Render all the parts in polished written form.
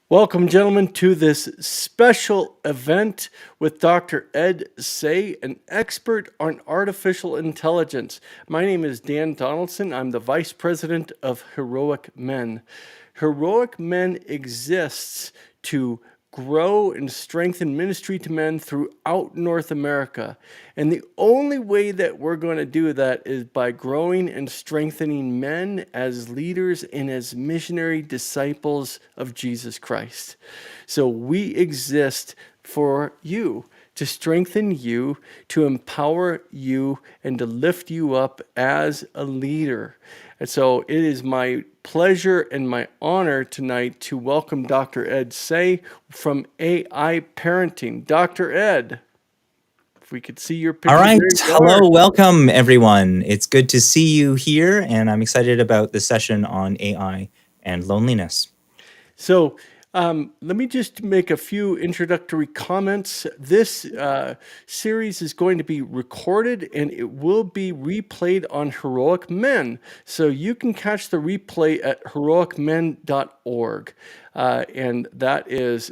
Welcome, gentlemen, to this special event with Dr. Ed Tse, an expert on artificial intelligence. My name is Dan Donaldson. I'm the Vice President of Heroic Men. Heroic Men exists to grow and strengthen ministry to men throughout North America. And the only way that we're going to do that is by growing and strengthening men as leaders and as missionary disciples of Jesus Christ. So we exist for you, to strengthen you, to empower you, and to lift you up as a leader. And so it is my pleasure and my honor tonight to welcome Dr. Ed Tse from AI Parenting. Dr. Ed, if we could see your All picture, right. there you are. Hello. Welcome, everyone. It's good to see you here, and I'm excited about the session on AI and loneliness. So let me just make a few introductory comments. This series is going to be recorded and it will be replayed on Heroic Men. So you can catch the replay at heroicmen.org. And that is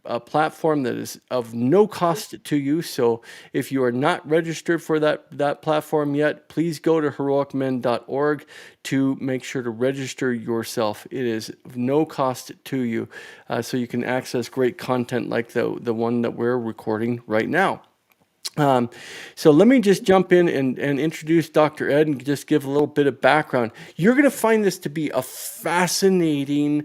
a platform that is of no cost to you. So if you are not registered for that platform yet, please go to heroicmen.org to make sure to register yourself. It is of no cost to you, so you can access great content like the one that we're recording right now. So let me just jump in and introduce Dr. Ed and just give a little bit of background. You're going to find this to be a fascinating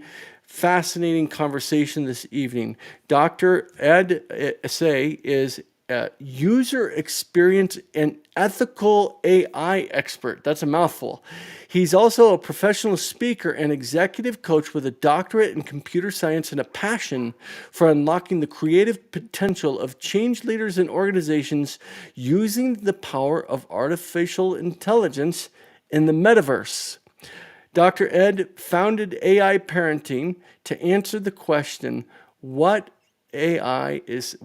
conversation this evening. Dr. Ed Tse is a user experience and ethical AI expert. That's a mouthful. He's also a professional speaker and executive coach with a doctorate in computer science and a passion for unlocking the creative potential of change leaders and organizations using the power of artificial intelligence in the metaverse. Dr. Ed founded AI Parenting to answer the question, what is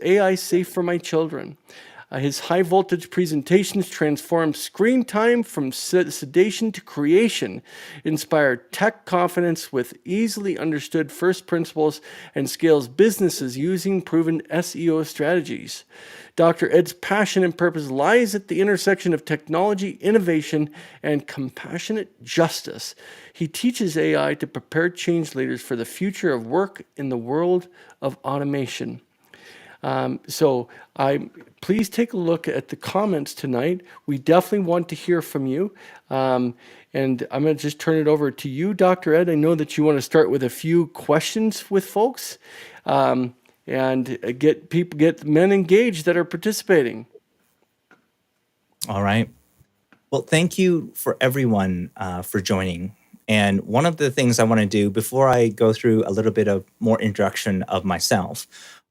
AI safe for my children? His high voltage presentations transform screen time from sedation to creation, inspire tech confidence with easily understood first principles, and scales businesses using proven SEO strategies. Dr. Ed's passion and purpose lies at the intersection of technology, innovation, and compassionate justice. He teaches AI to prepare change leaders for the future of work in the world of automation. Please take a look at the comments tonight. We definitely want to hear from you. And I'm going to just turn it over to you, Dr. Ed. I know that you want to start with a few questions with folks, and get men engaged that are participating. All right. Well, thank you for everyone for joining. And one of the things I want to do before I go through a little bit of more introduction of myself,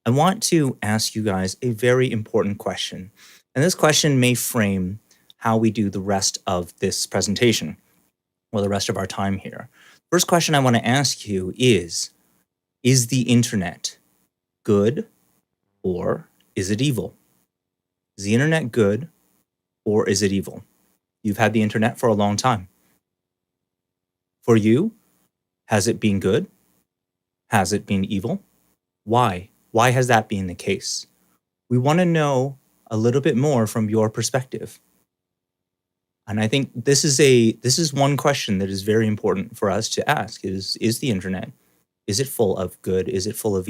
I want to ask you guys a very important question. And this question may frame how we do the rest of this presentation or the rest of our time here. First question I want to ask you is the internet good or is it evil? Is the internet good or is it evil? You've had the internet for a long time. For you, has it been good? Has it been evil? Why? Why has that been the case? We want to know a little bit more from your perspective. And I think this is one question that is very important for us to ask is the internet, is it full of good? Is it full of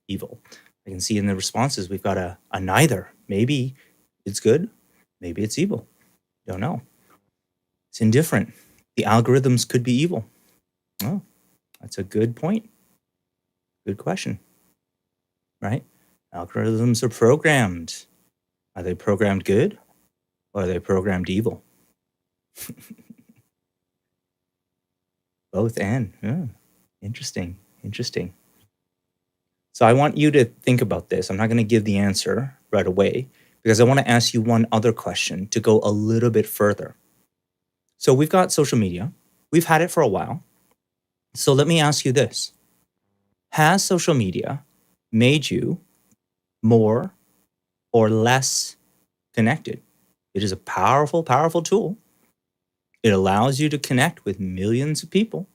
evil? I can see in the responses we've got a neither. Maybe it's good, maybe it's evil. Don't know. It's indifferent. The algorithms could be evil. Oh, that's a good point. Good question. Right? Algorithms are programmed. Are they programmed good or are they programmed evil? Both and. Interesting. So I want you to think about this. I'm not going to give the answer right away because I want to ask you one other question to go a little bit further. So we've got social media. We've had it for a while. So let me ask you this. Has social media made you more or less connected? It is a powerful, powerful tool. It allows you to connect with millions of people.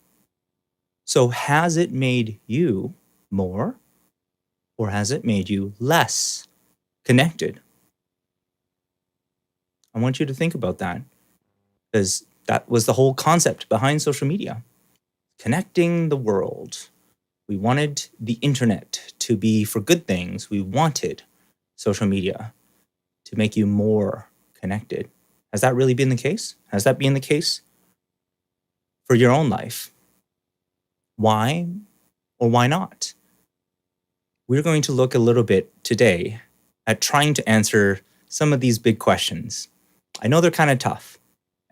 So has it made you more or has it made you less connected? I want you to think about that because that was the whole concept behind social media, connecting the world. We wanted the internet to be for good things. We wanted social media to make you more connected. Has that really been the case? Has that been the case for your own life? Why or why not? We're going to look a little bit today at trying to answer some of these big questions. I know they're kind of tough,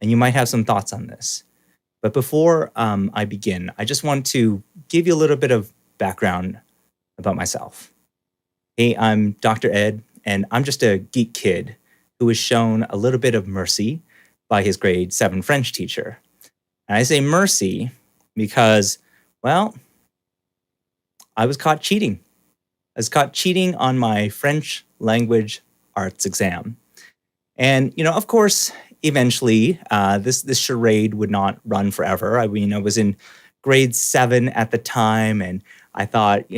and you might have some thoughts on this. But before I begin, I just want to give you a little bit of background about myself. Hey, I'm Dr. Ed, and I'm just a geek kid who was shown a little bit of mercy by his grade 7 French teacher. And I say mercy because, well, I was caught cheating. I was caught cheating on my French language arts exam. And, of course, eventually, this charade would not run forever. I mean, I was in grade 7 at the time, and I thought,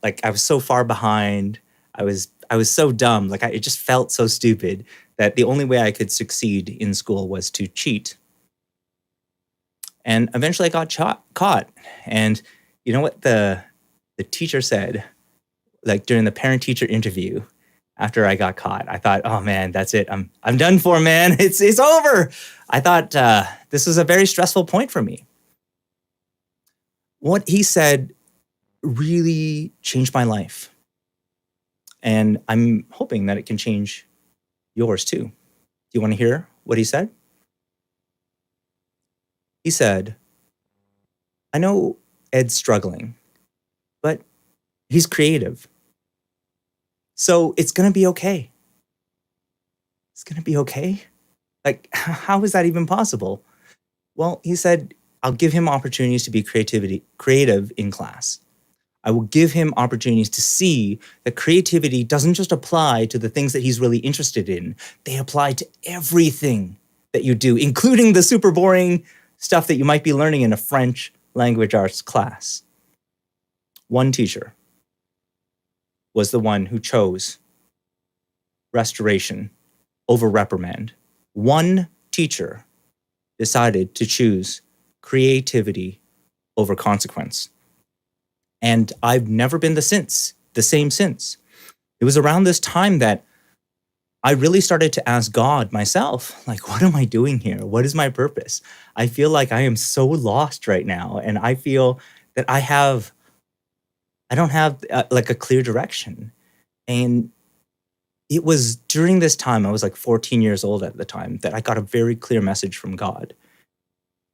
like I was so far behind. I was so dumb. Like it just felt so stupid that the only way I could succeed in school was to cheat. And eventually, I got caught. And you know what the teacher said, like during the parent-teacher interview? After I got caught, I thought, oh man, that's it. I'm done for, man. It's over. I thought this was a very stressful point for me. What he said really changed my life. And I'm hoping that it can change yours too. Do you want to hear what he said? He said, I know Ed's struggling, but he's creative. So it's going to be okay. It's going to be okay. Like, how is that even possible? Well, he said, I'll give him opportunities to be creative in class. I will give him opportunities to see that creativity doesn't just apply to the things that he's really interested in. They apply to everything that you do, including the super boring stuff that you might be learning in a French language arts class. One teacher was the one who chose restoration over reprimand. One teacher decided to choose creativity over consequence. And I've never been the same since. It was around this time that I really started to ask God myself, like, what am I doing here? What is my purpose? I feel like I am so lost right now. And I feel that I don't have like a clear direction. And it was during this time, I was like 14 years old at the time, that I got a very clear message from God.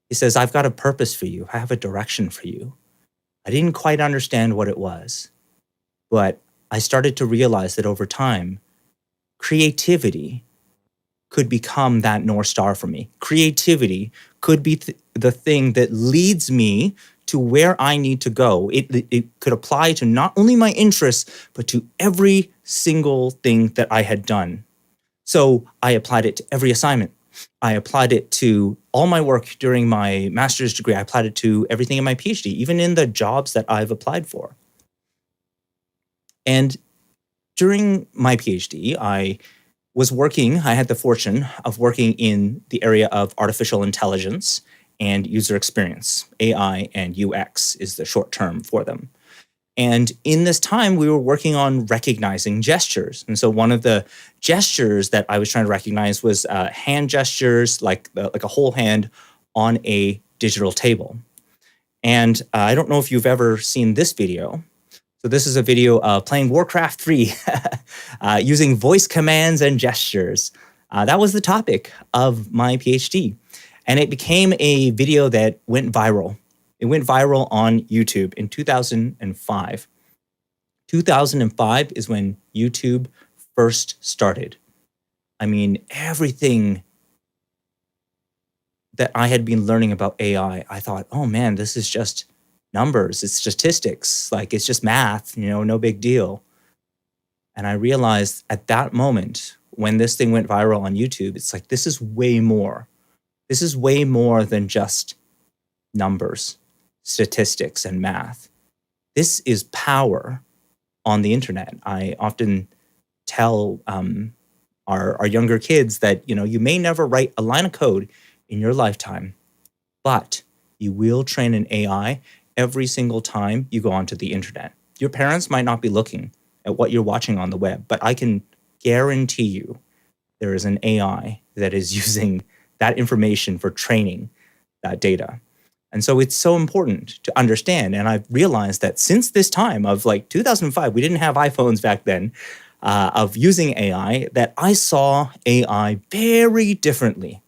He says, I've got a purpose for you. I have a direction for you. I didn't quite understand what it was, but I started to realize that over time, creativity could become that North Star for me. Creativity could be the thing that leads me to where I need to go. It could apply to not only my interests, but to every single thing that I had done. So I applied it to every assignment. I applied it to all my work during my master's degree. I applied it to everything in my PhD, even in the jobs that I've applied for. And during my PhD, I had the fortune of working in the area of artificial intelligence and user experience. AI and UX is the short term for them. And in this time, we were working on recognizing gestures. And so one of the gestures that I was trying to recognize was hand gestures, like a whole hand on a digital table. And I don't know if you've ever seen this video. So this is a video of playing Warcraft 3 using voice commands and gestures. That was the topic of my PhD. And it became a video that went viral. It went viral on YouTube in 2005. 2005 is when YouTube first started. I mean, everything that I had been learning about AI, I thought, oh man, this is just numbers, it's statistics, like it's just math, no big deal. And I realized at that moment, when this thing went viral on YouTube, it's like, this is way more. This is way more than just numbers. statistics and math. This is power on the internet. I often tell our younger kids that, you may never write a line of code in your lifetime, but you will train an AI every single time you go onto the internet. Your parents might not be looking at what you're watching on the web, but I can guarantee you there is an AI that is using that information for training that data. And so it's so important to understand. And I've realized that since this time of like 2005, we didn't have iPhones back then, of using AI, that I saw AI very differently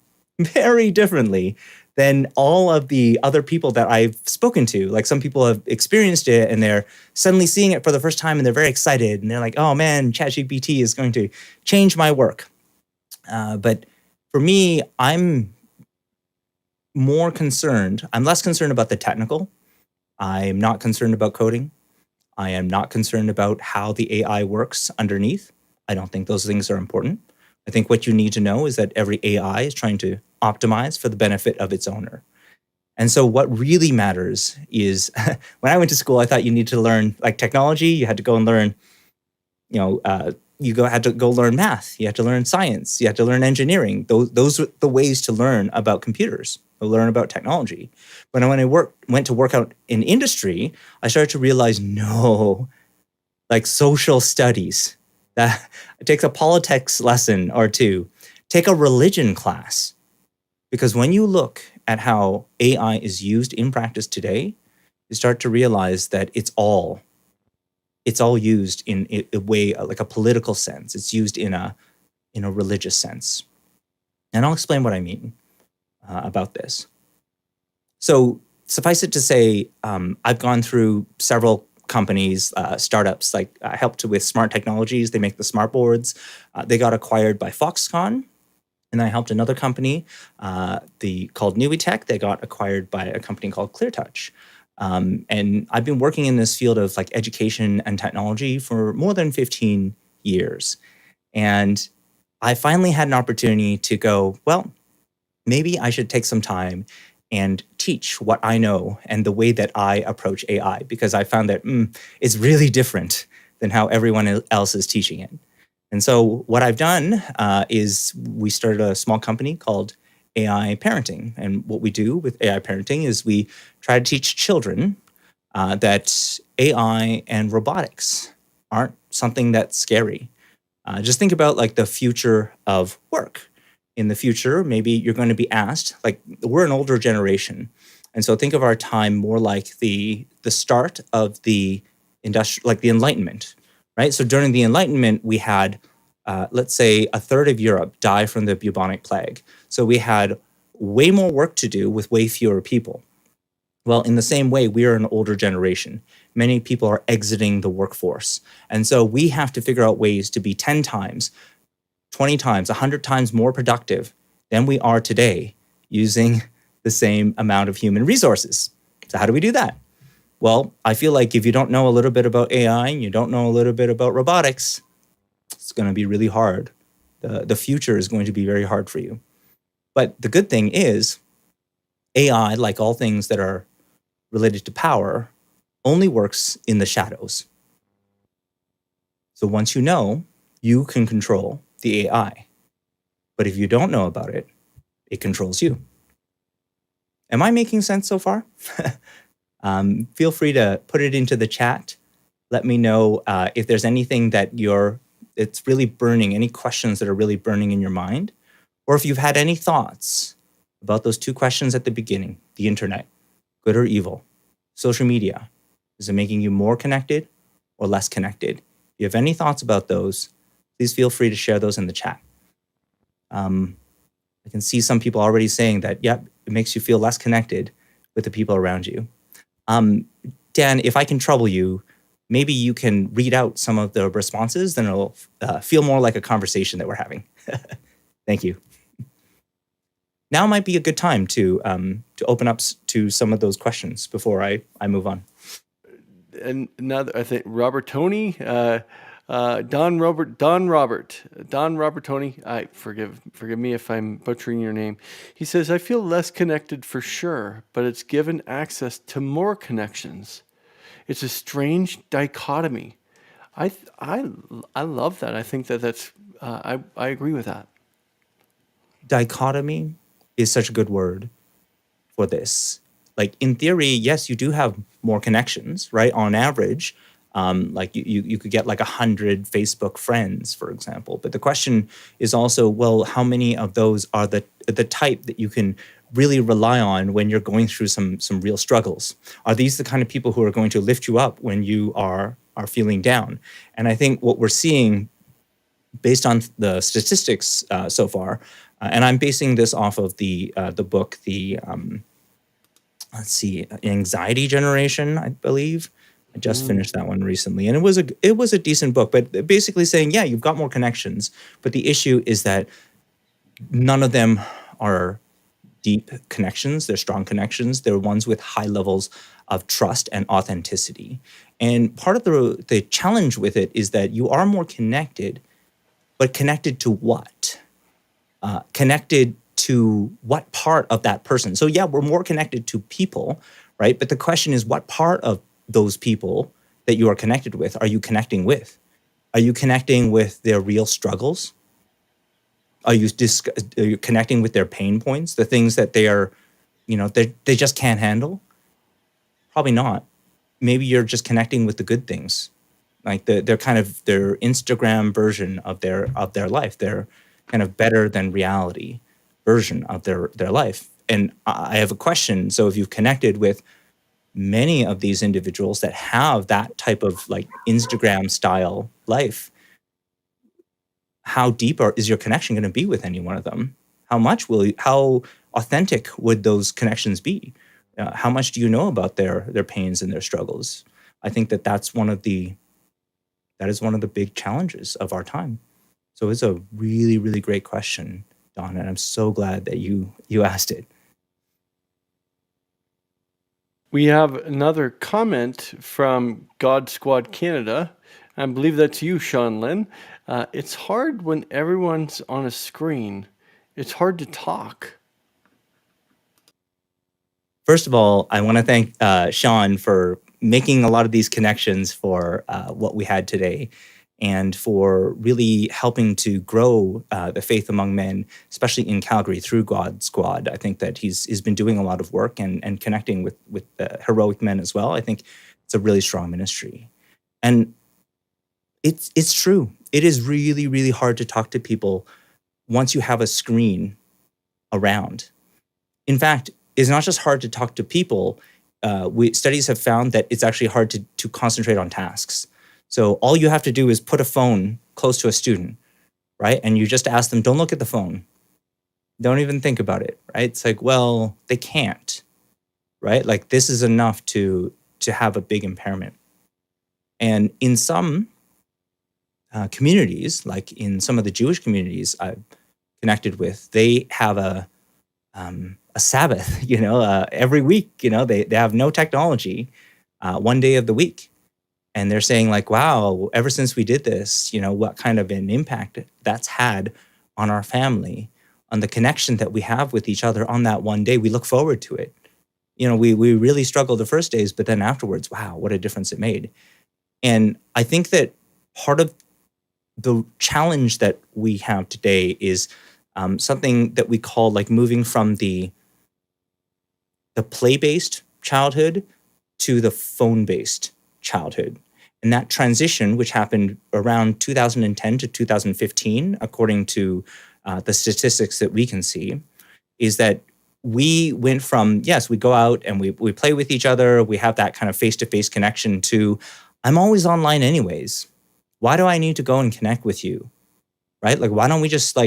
than all of the other people that I've spoken to. Like some people have experienced it and they're suddenly seeing it for the first time and they're very excited and they're like, oh man, ChatGPT is going to change my work. But for me, I'm less concerned about the technical. I'm not concerned about coding. I am not concerned about how the AI works underneath. I don't think those things are important. I think what you need to know is that every AI is trying to optimize for the benefit of its owner. And so what really matters is when I went to school, I thought you need to learn like technology. You had to go and learn, had to go learn math. You had to learn science. You had to learn engineering. Those were the ways to learn about computers, to learn about technology. But when I went to work out in industry, I started to realize, no, like social studies, that take a politics lesson or two, take a religion class. Because when you look at how AI is used in practice today, you start to realize that it's all used in a way, like a political sense. It's used in a religious sense. And I'll explain what I mean about this. So suffice it to say, I've gone through several companies, startups, like I helped with smart technologies. They make the smart boards. They got acquired by Foxconn. And I helped another company called Nuitech. They got acquired by a company called ClearTouch. And I've been working in this field of like education and technology for more than 15 years. And I finally had an opportunity to go, well, maybe I should take some time and teach what I know and the way that I approach AI, because I found that it's really different than how everyone else is teaching it. And so what I've done is we started a small company called AI Parenting. And what we do with AI Parenting is we try to teach children that AI and robotics aren't something that's scary. Just think about like the future of work. In the future, maybe you're going to be asked, like we're an older generation. And so think of our time more like the start of the like the Enlightenment, right? So during the Enlightenment, we had, let's say, a third of Europe die from the bubonic plague. So we had way more work to do with way fewer people. Well, in the same way, we are an older generation. Many people are exiting the workforce. And so we have to figure out ways to be 10 times, 20 times, 100 times more productive than we are today using the same amount of human resources. So how do we do that? Well, I feel like if you don't know a little bit about AI and you don't know a little bit about robotics, it's going to be really hard. The future is going to be very hard for you. But the good thing is AI, like all things that are related to power, only works in the shadows. So once you know, you can control the AI. But if you don't know about it, it controls you. Am I making sense so far? Feel free to put it into the chat. Let me know if there's anything that it's really burning, any questions that are really burning in your mind, or if you've had any thoughts about those two questions at the beginning, the internet, good or evil, social media, is it making you more connected or less connected? If you have any thoughts about those, please feel free to share those in the chat. I can see some people already saying that, yep, it makes you feel less connected with the people around you. Dan, if I can trouble you, maybe you can read out some of the responses, then it'll feel more like a conversation that we're having. Thank you. Now might be a good time to open up to some of those questions before I move on. And now I think Robert Tony, Don Robert Tony. I forgive me if I'm butchering your name. He says, I feel less connected for sure, but it's given access to more connections. It's a strange dichotomy. I th- I love that. I think that's I agree with that. Dichotomy is such a good word for this. Like in theory, yes, you do have more connections, right? On average, like you could get like 100 Facebook friends, for example. But the question is also, well, how many of those are the type that you can really rely on when you're going through some real struggles? Are these the kind of people who are going to lift you up when you are feeling down? And I think what we're seeing based on the statistics so far, and I'm basing this off of the book, the let's see, Anxiety Generation, I believe. I just finished that one recently, and it was a decent book, but basically saying, yeah, you've got more connections, but the issue is that none of them are deep connections. They're strong connections. They're ones with high levels of trust and authenticity. And part of the challenge with it is that you are more connected, but connected to what? Connected to what part of that person? So yeah, we're more connected to people, right? But the question is, what part of those people that you are connected with are you connecting with? Are you connecting with their real struggles? Are you connecting with their pain points, the things that they are, they just can't handle? Probably not. Maybe you're just connecting with the good things, like they're kind of their Instagram version of their life. They're kind of better than reality version of their life. And I have a question. So if you've connected with many of these individuals that have that type of like Instagram style life, how deep is your connection going to be with any one of them? How authentic would those connections be? How much do you know about their pains and their struggles? I think that is one of the big challenges of our time. So it's a really, really great question, Don, and I'm so glad that you asked it. We have another comment from God Squad Canada. I believe that's you, Sean Lynn. It's hard when everyone's on a screen. It's hard to talk. First of all, I want to thank Sean for making a lot of these connections for what we had today, and for really helping to grow the faith among men, especially in Calgary through God Squad. I think that he's been doing a lot of work and connecting with heroic men as well. I think it's a really strong ministry, and it's true. It is really, really hard to talk to people once you have a screen around. In fact, it's not just hard to talk to people. Studies have found that it's actually hard to concentrate on tasks. So all you have to do is put a phone close to a student, right? And you just ask them, don't look at the phone. Don't even think about it, right? It's like, well, they can't, right? Like this is enough to have a big impairment. And in some communities, like in some of the Jewish communities I've connected with, they have a Sabbath, every week, they have no technology, one day of the week. And they're saying like, wow, ever since we did this, what kind of an impact that's had on our family, on the connection that we have with each other on that one day. We look forward to it. We really struggled the first days, but then afterwards, wow, what a difference it made. And I think that part of the challenge that we have today is something that we call like moving from the play-based childhood to the phone-based childhood. And that transition, which happened around 2010 to 2015, according to the statistics that we can see, is that we went from, yes, we go out and we play with each other, we have that kind of face-to-face connection, to I'm always online anyways. Why do I need to go and connect with you? Right? Like, why don't we just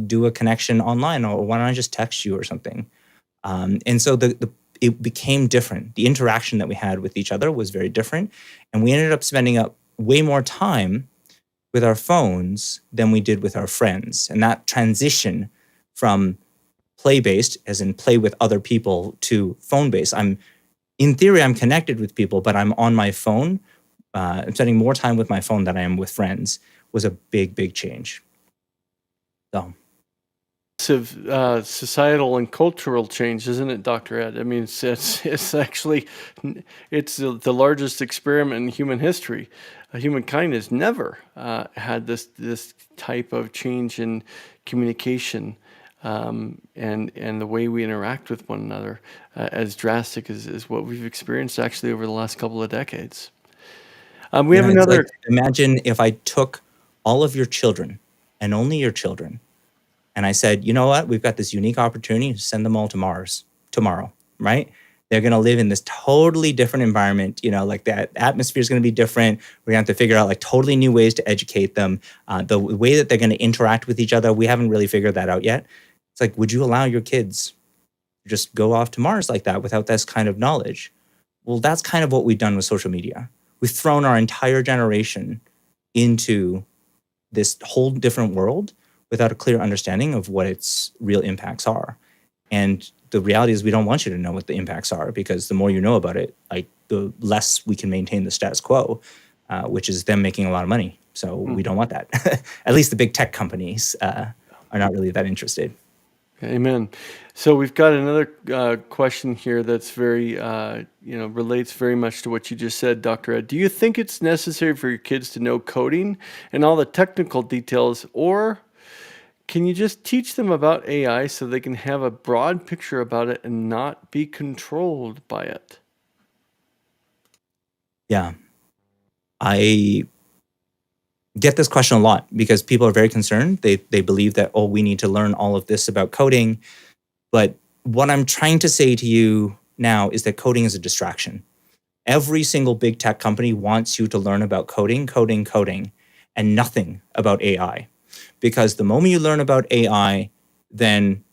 do a connection online, or why don't I just text you or something? And so it became different. The interaction that we had with each other was very different. And we ended up spending up way more time with our phones than we did with our friends. And that transition from play-based, as in play with other people, to phone-based. In theory, I'm connected with people, but I'm on my phone I'm spending more time with my phone than I am with friends was a big change. So Massive societal and cultural change, isn't it, Dr. Ed? I mean, it's actually it's the largest experiment in human history. Humankind has never had this type of change in communication and the way we interact with one another as drastic as what we've experienced actually over the last couple of decades. We have yeah, it's like another. imagine if I took all of your children and only your children, and I said, you know what, we've got this unique opportunity to send them all to Mars tomorrow, right? They're going to live in this totally different environment. Like that atmosphere is going to be different. We're going to have to figure out like totally new ways to educate them. The way that they're going to interact with each other, we haven't really figured that out yet. It's like, would you allow your kids to just go off to Mars like that without this kind of knowledge? Well, that's kind of what we've done with social media. We've thrown our entire generation into this whole different world without a clear understanding of what its real impacts are. And the reality is we don't want you to know what the impacts are, because the more you know about it, like the less we can maintain the status quo, which is them making a lot of money. So we don't want that. At least the big tech companies are not really that interested. Amen. So we've got another question here that's very, relates very much to what you just said, Dr. Ed. Do you think it's necessary for your kids to know coding and all the technical details, or can you just teach them about AI so they can have a broad picture about it and not be controlled by it? Yeah. I get this question a lot because people are very concerned. They believe that, oh, we need to learn all of this about coding. But what I'm trying to say to you now is that coding is a distraction. Every single big tech company wants you to learn about coding, and nothing about AI. Because the moment you learn about AI, then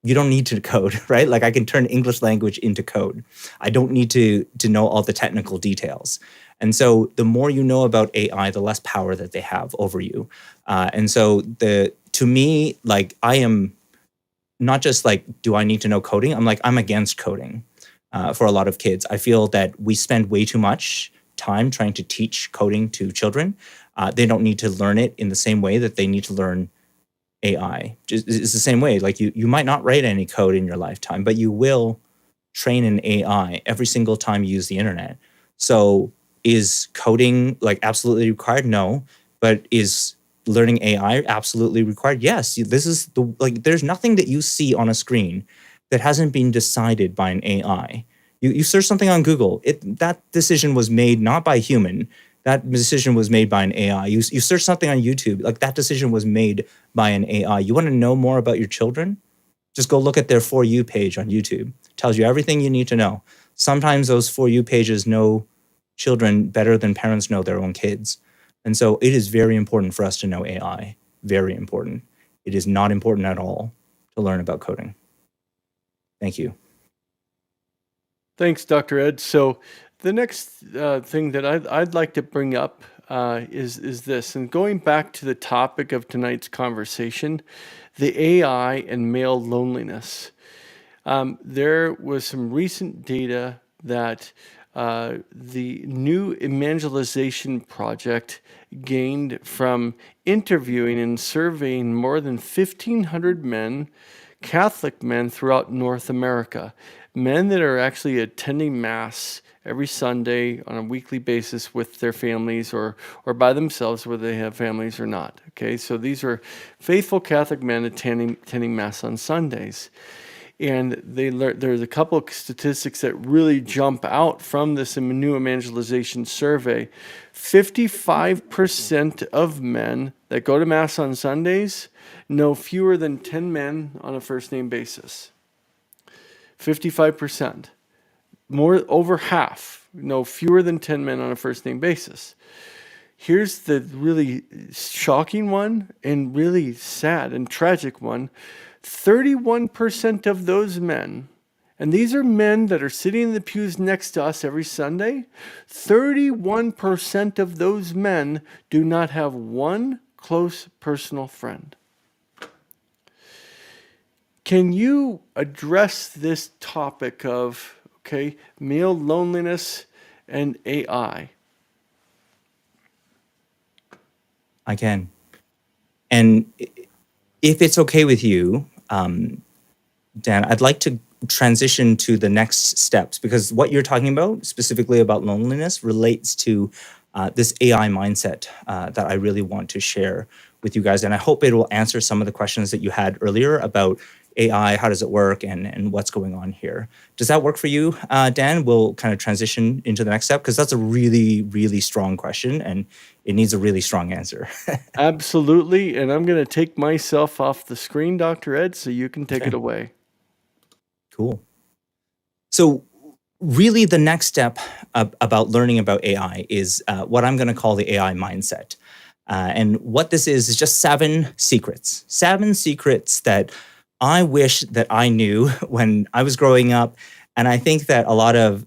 you don't need to code, right? Like I can turn English language into code. I don't need to know all the technical details. And so the more you know about AI, the less power that they have over you. And so to me, like I am not just like, do I need to know coding? I'm against coding for a lot of kids. I feel that we spend way too much time trying to teach coding to children. They don't need to learn it in the same way that they need to learn AI. It's the same way. Like you might not write any code in your lifetime, but you will train an AI every single time you use the internet. So is coding like absolutely required? No. But is learning AI absolutely required? Yes. This is there's nothing that you see on a screen that hasn't been decided by an AI. You search something on Google, that decision was made not by a human. That decision was made by an AI. You search something on YouTube, like that decision was made by an AI. You want to know more about your children? Just go look at their For You page on YouTube. It tells you everything you need to know. Sometimes those For You pages know children better than parents know their own kids. And so it is very important for us to know AI. Very important. It is not important at all to learn about coding. Thank you. Thanks, Dr. Ed. So the next thing that I'd like to bring up is this, and going back to the topic of tonight's conversation, the AI and male loneliness. There was some recent data that the new evangelization project gained from interviewing and surveying more than 1,500 men, Catholic men throughout North America, men that are actually attending Mass every Sunday on a weekly basis with their families or by themselves, whether they have families or not. Okay, so these are faithful Catholic men attending Mass on Sundays. And there's a couple of statistics that really jump out from this new evangelization survey. 55% of men that go to Mass on Sundays know fewer than 10 men on a first name basis. 55%. Over half know fewer than 10 men on a first name basis. Here's the really shocking one and really sad and tragic one. 31% of those men, and these are men that are sitting in the pews next to us every Sunday, 31% of those men do not have one close personal friend. Can you address this topic of, male loneliness and AI? I can. And if it's okay with you, Dan, I'd like to transition to the next steps because what you're talking about, specifically about loneliness, relates to this AI mindset that I really want to share with you guys. And I hope it will answer some of the questions that you had earlier about AI, how does it work, and what's going on here. Does that work for you, Dan? We'll kind of transition into the next step because that's a really, really strong question and it needs a really strong answer. Absolutely. And I'm going to take myself off the screen, Dr. Ed, so you can take Okay, it away. cool. So, really, the next step about learning about AI is what I'm going to call the AI mindset. And what this is just 7 secrets that I wish that I knew when I was growing up. And I think that a lot of,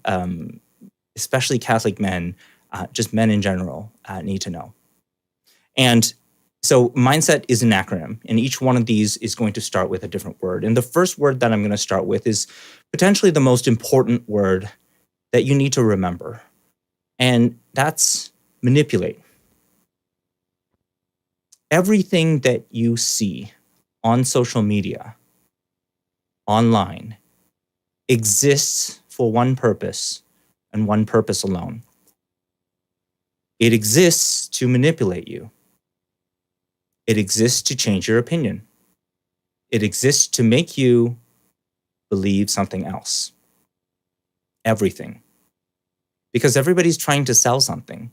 especially Catholic men, just men in general, need to know. And so mindset is an acronym, and each one of these is going to start with a different word. And the first word that I'm going to start with is potentially the most important word that you need to remember, and that's manipulate. Everything that you see on social media, online, exists for one purpose and one purpose alone. It exists to manipulate you. It exists to change your opinion. It exists to make you believe something else. Everything. Because everybody's trying to sell something.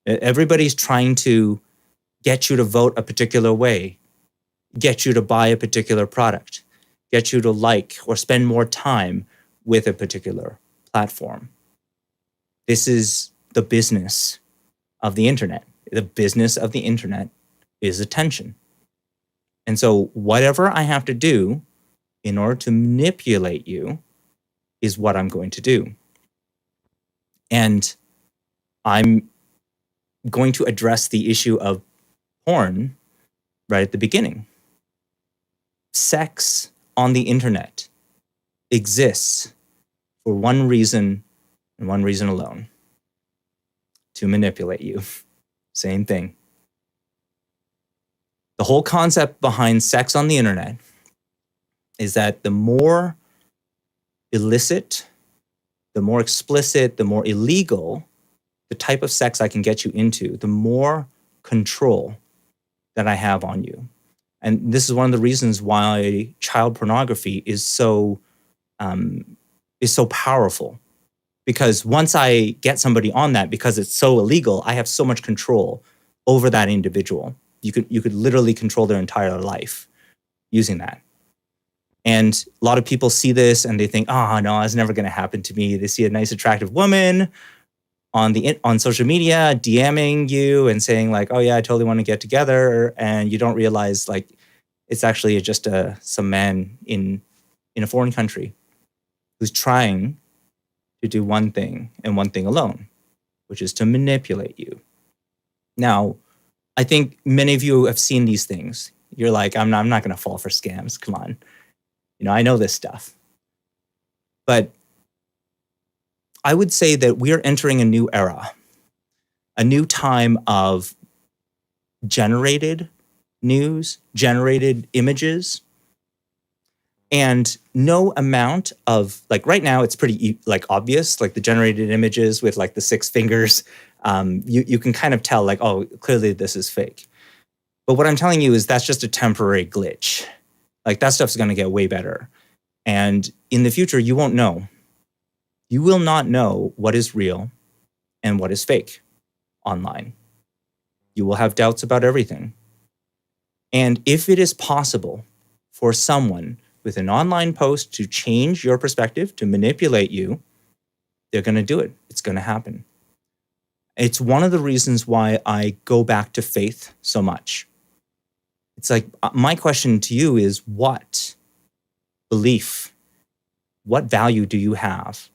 Everybody's trying to get you to vote a particular way, get you to buy a particular product, get you to like or spend more time with a particular platform. This is the business of the internet. The business of the internet is attention. And so whatever I have to do in order to manipulate you is what I'm going to do. And I'm going to address the issue of porn right at the beginning. Sex on the internet exists for one reason and one reason alone: to manipulate you. Same thing. The whole concept behind sex on the internet is that the more illicit, the more explicit, the more illegal the type of sex I can get you into, the more control that I have on you. And this is one of the reasons why child pornography is so powerful. Because once I get somebody on that, because it's so illegal, I have so much control over that individual. You could literally control their entire life using that. And a lot of people see this and they think, oh, no, it's never going to happen to me. They see a nice, attractive woman on social media DMing you and saying like, oh, yeah, I totally want to get together. And you don't realize like it's actually just some man in a foreign country who's trying to do one thing and one thing alone, which is to manipulate you. Now, I think many of you have seen these things. You're like, I'm not going to fall for scams. Come on. I know this stuff. But I would say that we are entering a new era, a new time of generated news, generated images, and no amount of, like right now, it's pretty like obvious, like the generated images with like the 6 fingers. You can kind of tell like, oh, clearly this is fake. But what I'm telling you is that's just a temporary glitch. Like that stuff's going to get way better. And in the future, you won't know. You will not know what is real and what is fake online. You will have doubts about everything. And if it is possible for someone with an online post to change your perspective, to manipulate you, they're going to do it. It's going to happen. It's one of the reasons why I go back to faith so much. It's like, my question to you is, what belief, what value do you have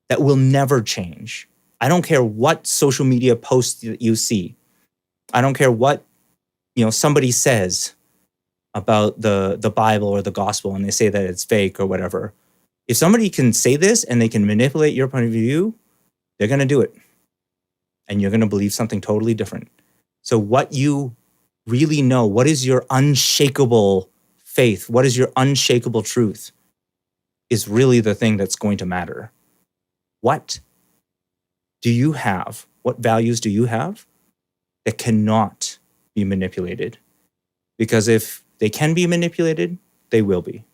that will never change? I don't care what social media posts that you see. I don't care what somebody says about the Bible or the gospel and they say that it's fake or whatever. If somebody can say this and they can manipulate your point of view, they're going to do it. And you're going to believe something totally different. So what you really know, what is your unshakable faith, what is your unshakable truth, is really the thing that's going to matter. What do you have? What values do you have that cannot be manipulated? Because if they can be manipulated, they will be.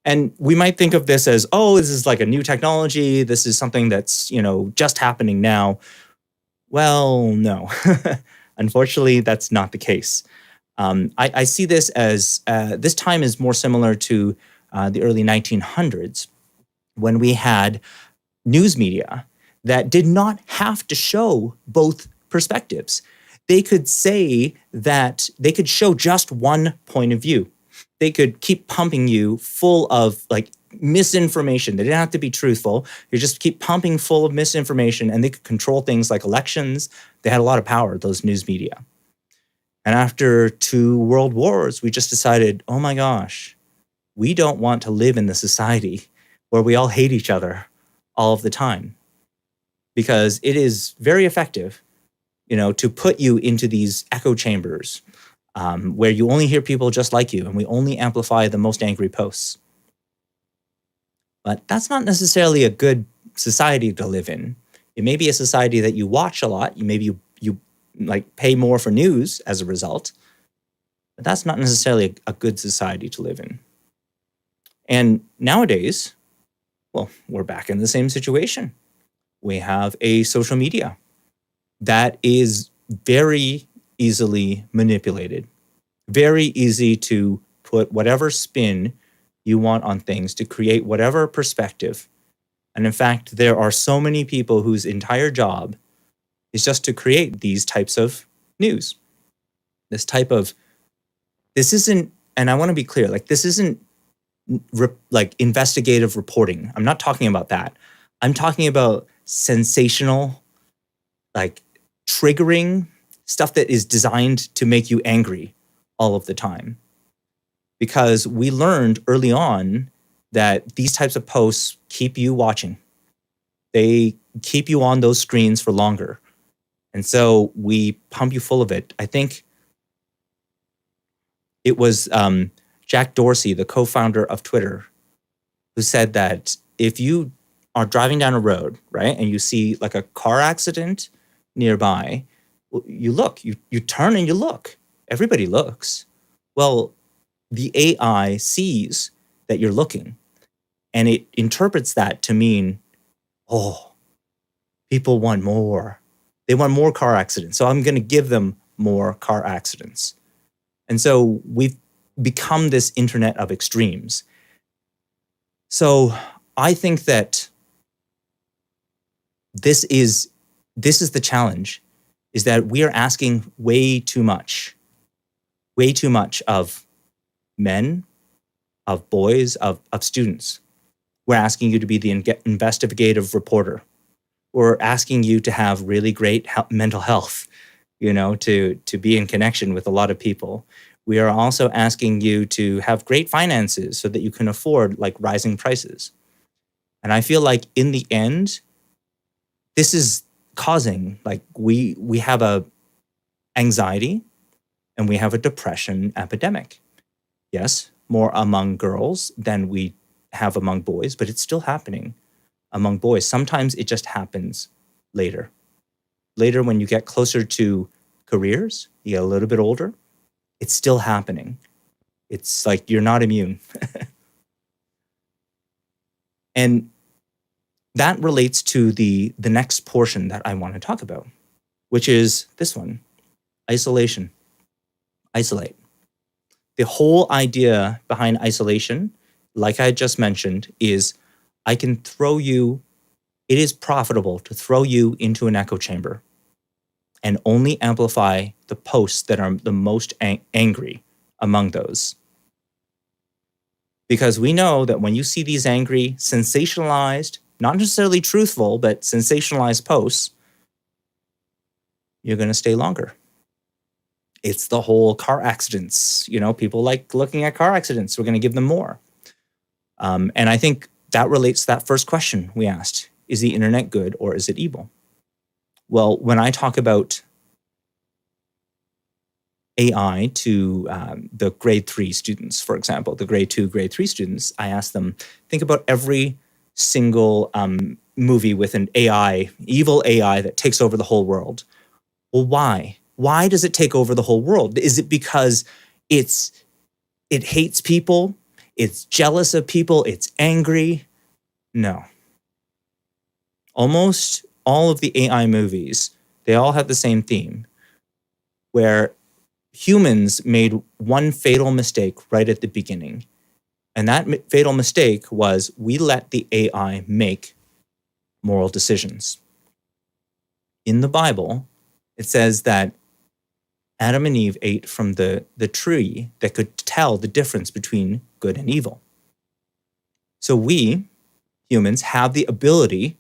And we might think of this as, oh, this is like a new technology. This is something that's, just happening now. Well, no. Unfortunately, that's not the case. I see this as, this time is more similar to the early 1900s, when we had news media that did not have to show both perspectives. They could say that they could show just one point of view. They could keep pumping you full of like misinformation. They didn't have to be truthful. You just keep pumping full of misinformation, and they could control things like elections. They had a lot of power, those news media. And after 2 world wars, we just decided, oh my gosh, we don't want to live in the society where we all hate each other all of the time, because it is very effective, to put you into these echo chambers where you only hear people just like you, and we only amplify the most angry posts. But that's not necessarily a good society to live in. It may be a society that you watch a lot. Maybe you like pay more for news as a result, but that's not necessarily a good society to live in. And nowadays, well, we're back in the same situation. We have a social media that is very easily manipulated, very easy to put whatever spin you want on things to create whatever perspective. And in fact, there are so many people whose entire job is just to create these types of news. This isn't, and I want to be clear, like this isn't like investigative reporting. I'm not talking about that. I'm talking about sensational, like triggering stuff that is designed to make you angry all of the time. Because we learned early on that these types of posts keep you watching. They keep you on those screens for longer. And so we pump you full of it. I think it was Jack Dorsey, the co-founder of Twitter, who said that if you are driving down a road, right, and you see like a car accident nearby, you look, you turn and you look. Everybody looks. Well, the AI sees that you're looking, and it interprets that to mean, oh, people want more. They want more car accidents, so I'm going to give them more car accidents. And so we've become this internet of extremes. So I think that this is the challenge, is that we are asking way too much of men, of boys, of students. We're asking you to be the investigative reporter. We're asking you to have really great mental health, to be in connection with a lot of people. We are also asking you to have great finances so that you can afford like rising prices. And I feel like in the end, this is causing, like we have a anxiety and we have a depression epidemic. Yes, more among girls than we have among boys, but it's still happening among boys. Sometimes it just happens later. Later, when you get closer to careers, you get a little bit older, it's still happening. It's like you're not immune. And that relates to the next portion that I want to talk about, which is this one, isolation. Isolate. The whole idea behind isolation, like I just mentioned, is it is profitable to throw you into an echo chamber and only amplify the posts that are the most angry among those. Because we know that when you see these angry, sensationalized, not necessarily truthful, but sensationalized posts, you're going to stay longer. It's the whole car accidents. People like looking at car accidents. We're going to give them more. And I think that relates to that first question we asked. Is the internet good or is it evil? Well, when I talk about AI to the grade 3 students, for example, the grade 2, grade 3 students. I asked them, think about every single movie with an AI, evil AI that takes over the whole world. Well, why? Why does it take over the whole world? Is it because it hates people? It's jealous of people? It's angry? No. Almost all of the AI movies, they all have the same theme, where humans made one fatal mistake right at the beginning. And that fatal mistake was we let the AI make moral decisions. In the Bible, it says that Adam and Eve ate from the tree that could tell the difference between good and evil. So we, humans, have the ability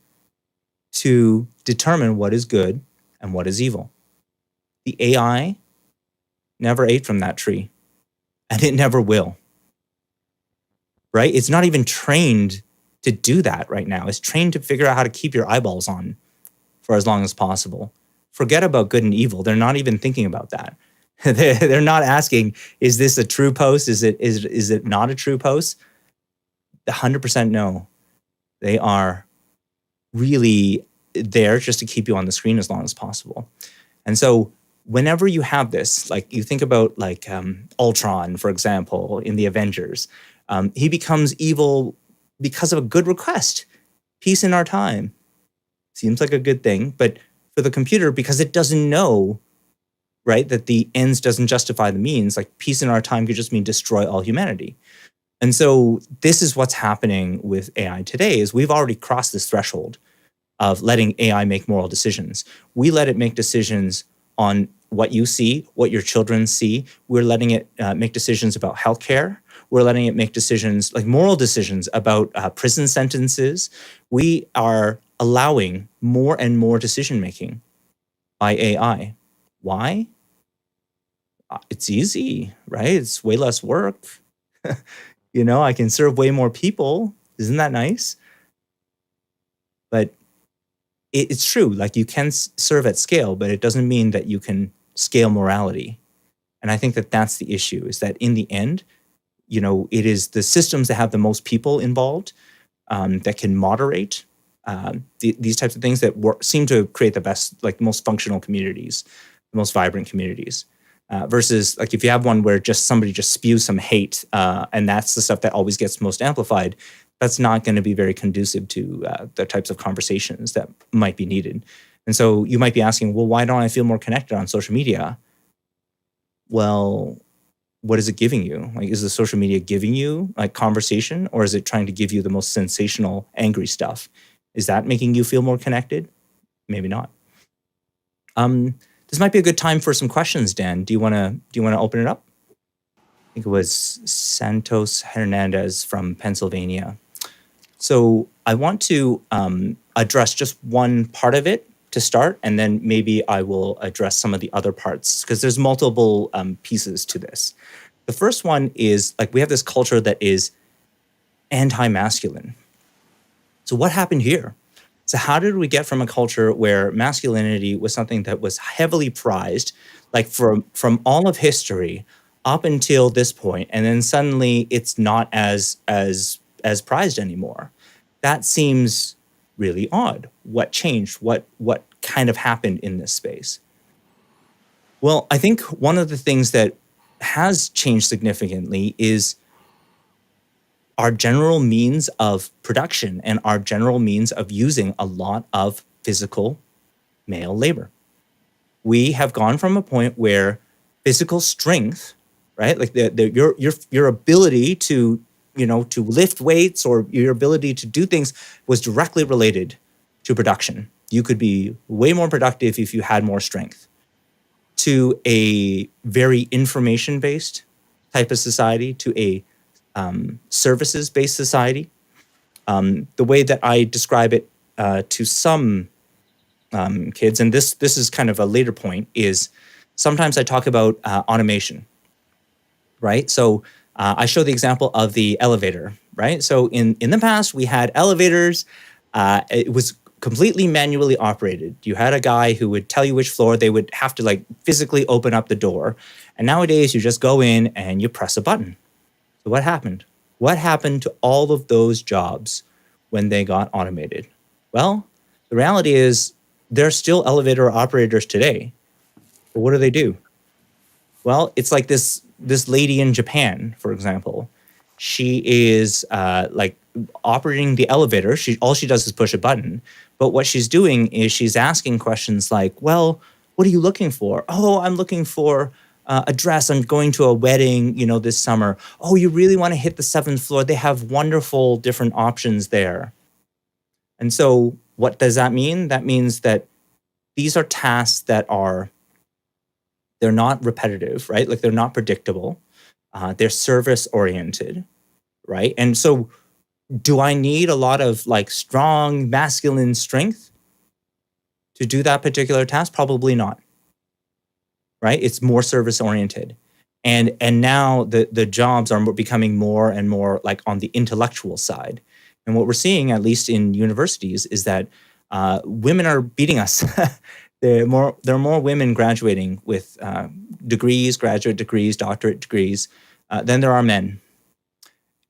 to determine what is good and what is evil. The AI never ate from that tree, and it never will. Right? It's not even trained to do that right now. It's trained to figure out how to keep your eyeballs on for as long as possible. Forget about good and evil. They're not even thinking about that. They're not asking, is this a true post? Is it not a true post? 100% no. They are really there just to keep you on the screen as long as possible. And so whenever you have this, like you think about like Ultron, for example, in the Avengers, he becomes evil because of a good request. Peace in our time. Seems like a good thing, but for the computer, because it doesn't know, right, that the ends doesn't justify the means, like peace in our time could just mean destroy all humanity. And so this is what's happening with AI today, is we've already crossed this threshold of letting AI make moral decisions. We let it make decisions on what you see, what your children see. We're letting it make decisions about healthcare. We're letting it make decisions, like moral decisions about prison sentences. We are allowing more and more decision making by AI. Why? It's easy, right? It's way less work. I can serve way more people. Isn't that nice? But it's true. Like you can serve at scale, but it doesn't mean that you can scale morality. And I think that that's the issue, is that in the end, it is the systems that have the most people involved that can moderate these types of things that seem to create the best, like most functional communities, the most vibrant communities. Versus like if you have one where just somebody just spews some hate and that's the stuff that always gets most amplified, that's not going to be very conducive to the types of conversations that might be needed. And so you might be asking, well, why don't I feel more connected on social media? Well, what is it giving you? Like, is the social media giving you like conversation, or is it trying to give you the most sensational, angry stuff? Is that making you feel more connected? Maybe not. This might be a good time for some questions, Dan. Do you want to open it up? I think it was Santos Hernandez from Pennsylvania. So I want to address just one part of it to start, and then maybe I will address some of the other parts, because there's multiple pieces to this. The first one is, like, we have this culture that is anti-masculine. So what happened here? So how did we get from a culture where masculinity was something that was heavily prized, like from all of history up until this point, and then suddenly it's not as prized anymore? That seems really odd. What changed? What kind of happened in this space? Well, I think one of the things that has changed significantly is our general means of production and our general means of using a lot of physical male labor. We have gone from a point where physical strength, right, like your ability to to lift weights or your ability to do things was directly related to production. You could be way more productive if you had more strength. To a very information-based type of society, to a services-based society. The way that I describe it to some kids, and this is kind of a later point, is sometimes I talk about automation, right? So I show the example of the elevator, right? So in the past, we had elevators. It was completely manually operated. You had a guy who would tell you which floor. They would have to like physically open up the door. And nowadays you just go in and you press a button. So what happened? What happened to all of those jobs when they got automated? Well, the reality is they're still elevator operators today. But what do? Well, it's like this lady in Japan, for example. She is like operating the elevator. All she does is push a button. But what she's doing is she's asking questions like, "Well, what are you looking for?" "Oh, I'm looking for a dress. I'm going to a wedding, this summer." "Oh, you really want to hit the seventh floor? They have wonderful different options there." And so, what does that mean? That means that these are tasks that they're not repetitive, right? Like they're not predictable. They're service oriented, right? And so, do I need a lot of like strong masculine strength to do that particular task? Probably not, right? It's more service oriented. And now the jobs are becoming more and more like on the intellectual side. And what we're seeing, at least in universities, is that women are beating us. There are more women graduating with degrees, graduate degrees, doctorate degrees, than there are men.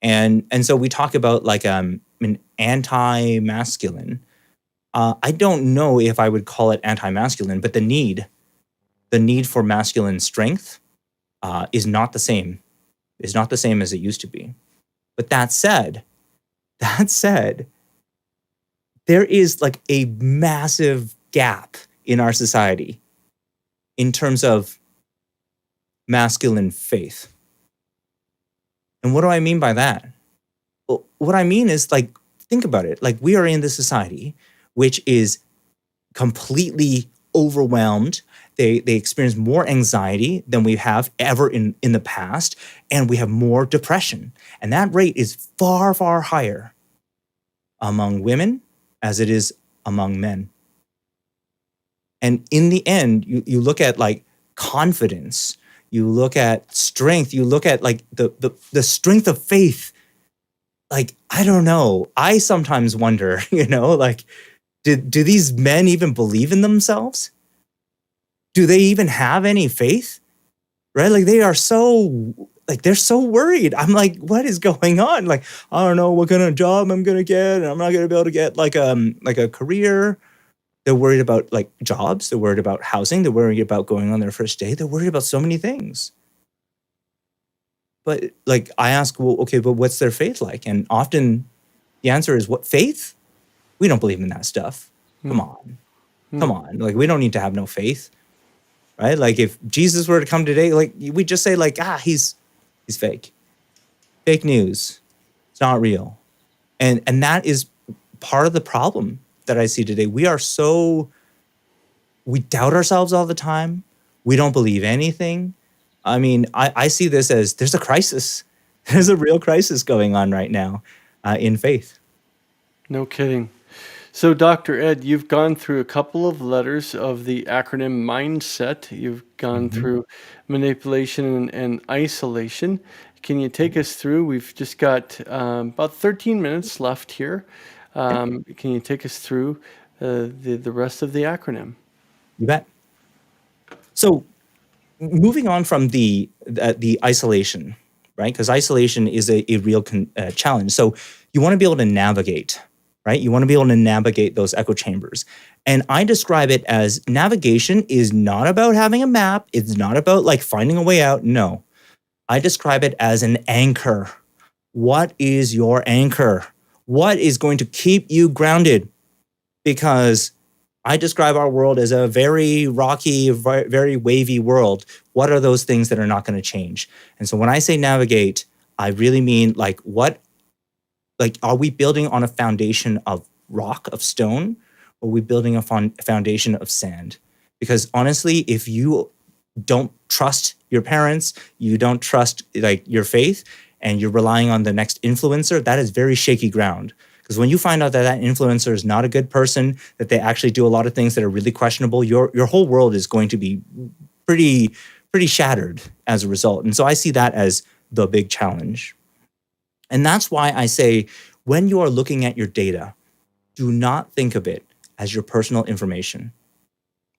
And so we talk about like an anti-masculine. I don't know if I would call it anti-masculine, but the need for masculine strength is not the same. Is not the same as it used to be. But that said, there is like a massive gap in our society in terms of masculine faith. And what do I mean by that? Well, what I mean is like, think about it. Like we are in this society which is completely overwhelmed. They experience more anxiety than we have ever in the past, and we have more depression. And that rate is far, far higher among women as it is among men. And in the end, you look at like confidence, you look at strength, you look at like the strength of faith. Like, I don't know. I sometimes wonder, like, do these men even believe in themselves? Do they even have any faith? Right? Like they're so worried. I'm like, what is going on? Like, I don't know what kind of job I'm gonna get, and I'm not gonna be able to get like a career. They're worried about like jobs. They're worried about housing. They're worried about going on their first date. They're worried about so many things. But like I ask, well, okay, but what's their faith like? And often the answer is, what faith? We don't believe in that stuff. Come on. Like we don't need to have no faith, right? Like if Jesus were to come today, like we just say like, he's fake. Fake news. It's not real. And that is part of the problem that I see today. We doubt ourselves all the time. We don't believe anything. I mean, I see this as there's a crisis. There's a real crisis going on right now in faith. No kidding. So, Dr. Ed, you've gone through a couple of letters of the acronym MINDSET. You've gone through manipulation and isolation. Can you take us through? We've just got about 13 minutes left here. Can you take us through the rest of the acronym? You bet. So, moving on from the isolation, right? Because isolation is a real challenge. So, you want to be able to navigate, right? You want to be able to navigate those echo chambers. And I describe it as navigation is not about having a map. It's not about like finding a way out. No, I describe it as an anchor. What is your anchor? What is going to keep you grounded? Because I describe our world as a very rocky, very wavy world. What are those things that are not going to change? And so when I say navigate, I really mean like are we building on a foundation of rock, of stone, or are we building a foundation of sand? Because honestly, if you don't trust your parents, you don't trust like your faith, and you're relying on the next influencer, that is very shaky ground. Because when you find out that that influencer is not a good person, that they actually do a lot of things that are really questionable, your whole world is going to be pretty shattered as a result. And so I see that as the big challenge. And that's why I say, when you are looking at your data, do not think of it as your personal information.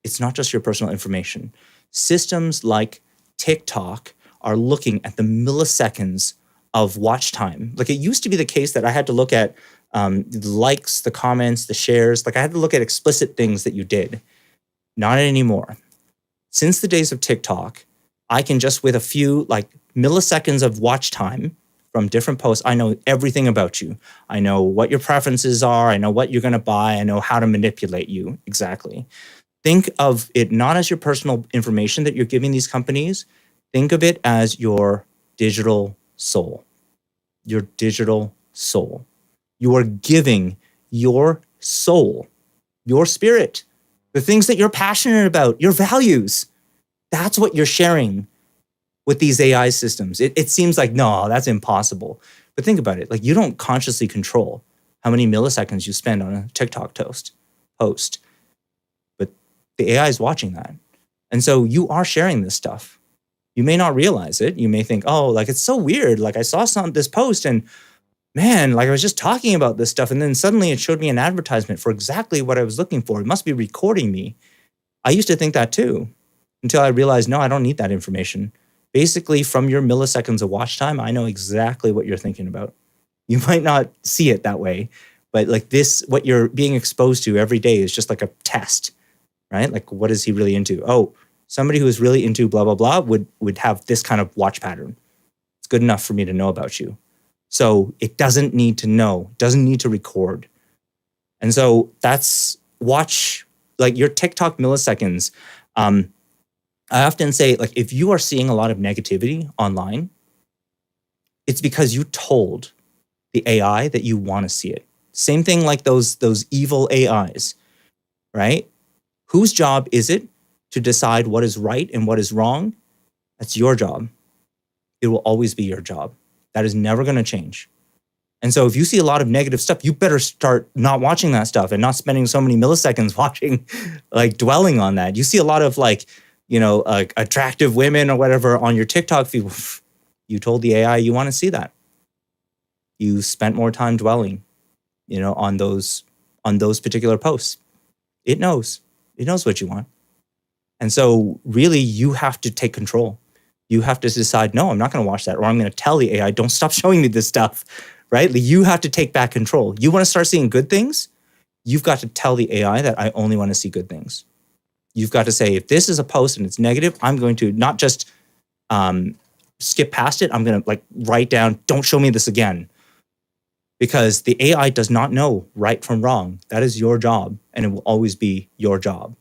It's not just your personal information. Systems like TikTok are looking at the milliseconds of watch time. Like, it used to be the case that I had to look at the likes, the comments, the shares. Like, I had to look at explicit things that you did. Not anymore. Since the days of TikTok, I can just, with a few like milliseconds of watch time from different posts, I know everything about you. I know what your preferences are. I know what you're going to buy. I know how to manipulate you exactly. Think of it not as your personal information that you're giving these companies. Think of it as your digital soul. Your digital soul. You are giving your soul, your spirit, the things that you're passionate about, your values. That's what you're sharing with these AI systems. It seems like, no, that's impossible. But think about it. Like, you don't consciously control how many milliseconds you spend on a TikTok post. But the AI is watching that. And so you are sharing this stuff. You may not realize it. You may think, oh, like, it's so weird. Like, I saw this post and man, like, I was just talking about this stuff. And then suddenly it showed me an advertisement for exactly what I was looking for. It must be recording me. I used to think that too, until I realized, no, I don't need that information. Basically, from your milliseconds of watch time, I know exactly what you're thinking about. You might not see it that way, but like this, what you're being exposed to every day is just like a test, right? Like, what is he really into? Oh, somebody who is really into blah, blah, blah would have this kind of watch pattern. It's good enough for me to know about you. So it doesn't need to know, doesn't need to record. And so that's watch, like, your TikTok milliseconds. I often say, like, if you are seeing a lot of negativity online, it's because you told the AI that you want to see it. Same thing like those evil AIs, right? Whose job is it to decide what is right and what is wrong? That's your job. It will always be your job. That is never going to change. And so if you see a lot of negative stuff, you better start not watching that stuff and not spending so many milliseconds watching, like, dwelling on that. You see a lot of, like, attractive women or whatever on your TikTok feed. You told the AI you want to see that. You spent more time dwelling, on those particular posts. It knows what you want. And so really you have to take control. You have to decide, no, I'm not going to watch that, or I'm going to tell the AI, don't stop showing me this stuff, right? You have to take back control. You want to start seeing good things? You've got to tell the AI that I only want to see good things. You've got to say, if this is a post and it's negative, I'm going to not just skip past it. I'm going to, like, write down, don't show me this again. Because the AI does not know right from wrong. That is your job, and it will always be your job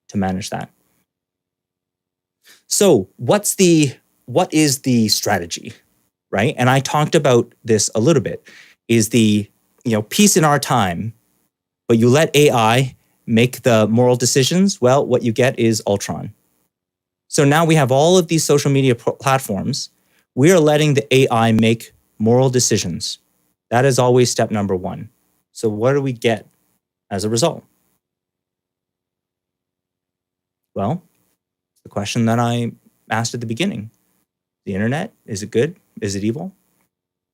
to manage that. So what is the strategy, right? And I talked about this a little bit, is the, peace in our time, but you let AI make the moral decisions. Well, what you get is Ultron. So now we have all of these social media platforms. We are letting the AI make moral decisions. That is always step number one. So what do we get as a result? Well, the question that I asked at the beginning. The internet, is it good? Is it evil?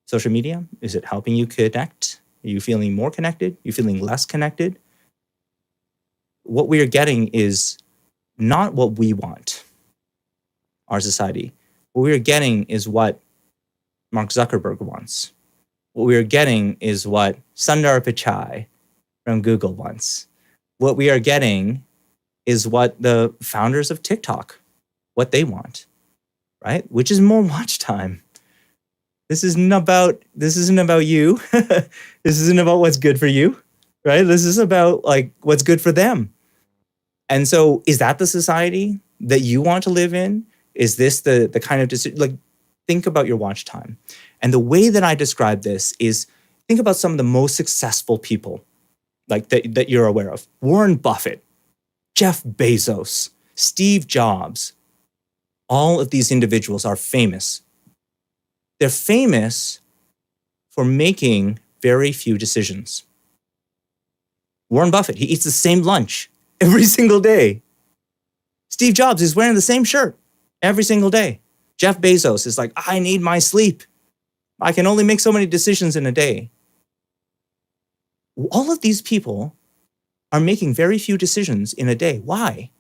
Social media, is it helping you connect? Are you feeling more connected? Are you feeling less connected? What we are getting is not what we want, our society. What we are getting is what Mark Zuckerberg wants. What we are getting is what Sundar Pichai from Google wants. What we are getting is what the founders of TikTok, what they want, right? Which is more watch time. This isn't about you. This isn't about what's good for you, right? This is about, like, what's good for them. And so is that the society that you want to live in? Is this the kind of decision? Like, think about your watch time. And the way that I describe this is, think about some of the most successful people, like, that you're aware of. Warren Buffett, Jeff Bezos, Steve Jobs. All of these individuals are famous. They're famous for making very few decisions. Warren Buffett, he eats the same lunch every single day. Steve Jobs is wearing the same shirt every single day. Jeff Bezos is like, I need my sleep. I can only make so many decisions in a day. All of these people are making very few decisions in a day. Why?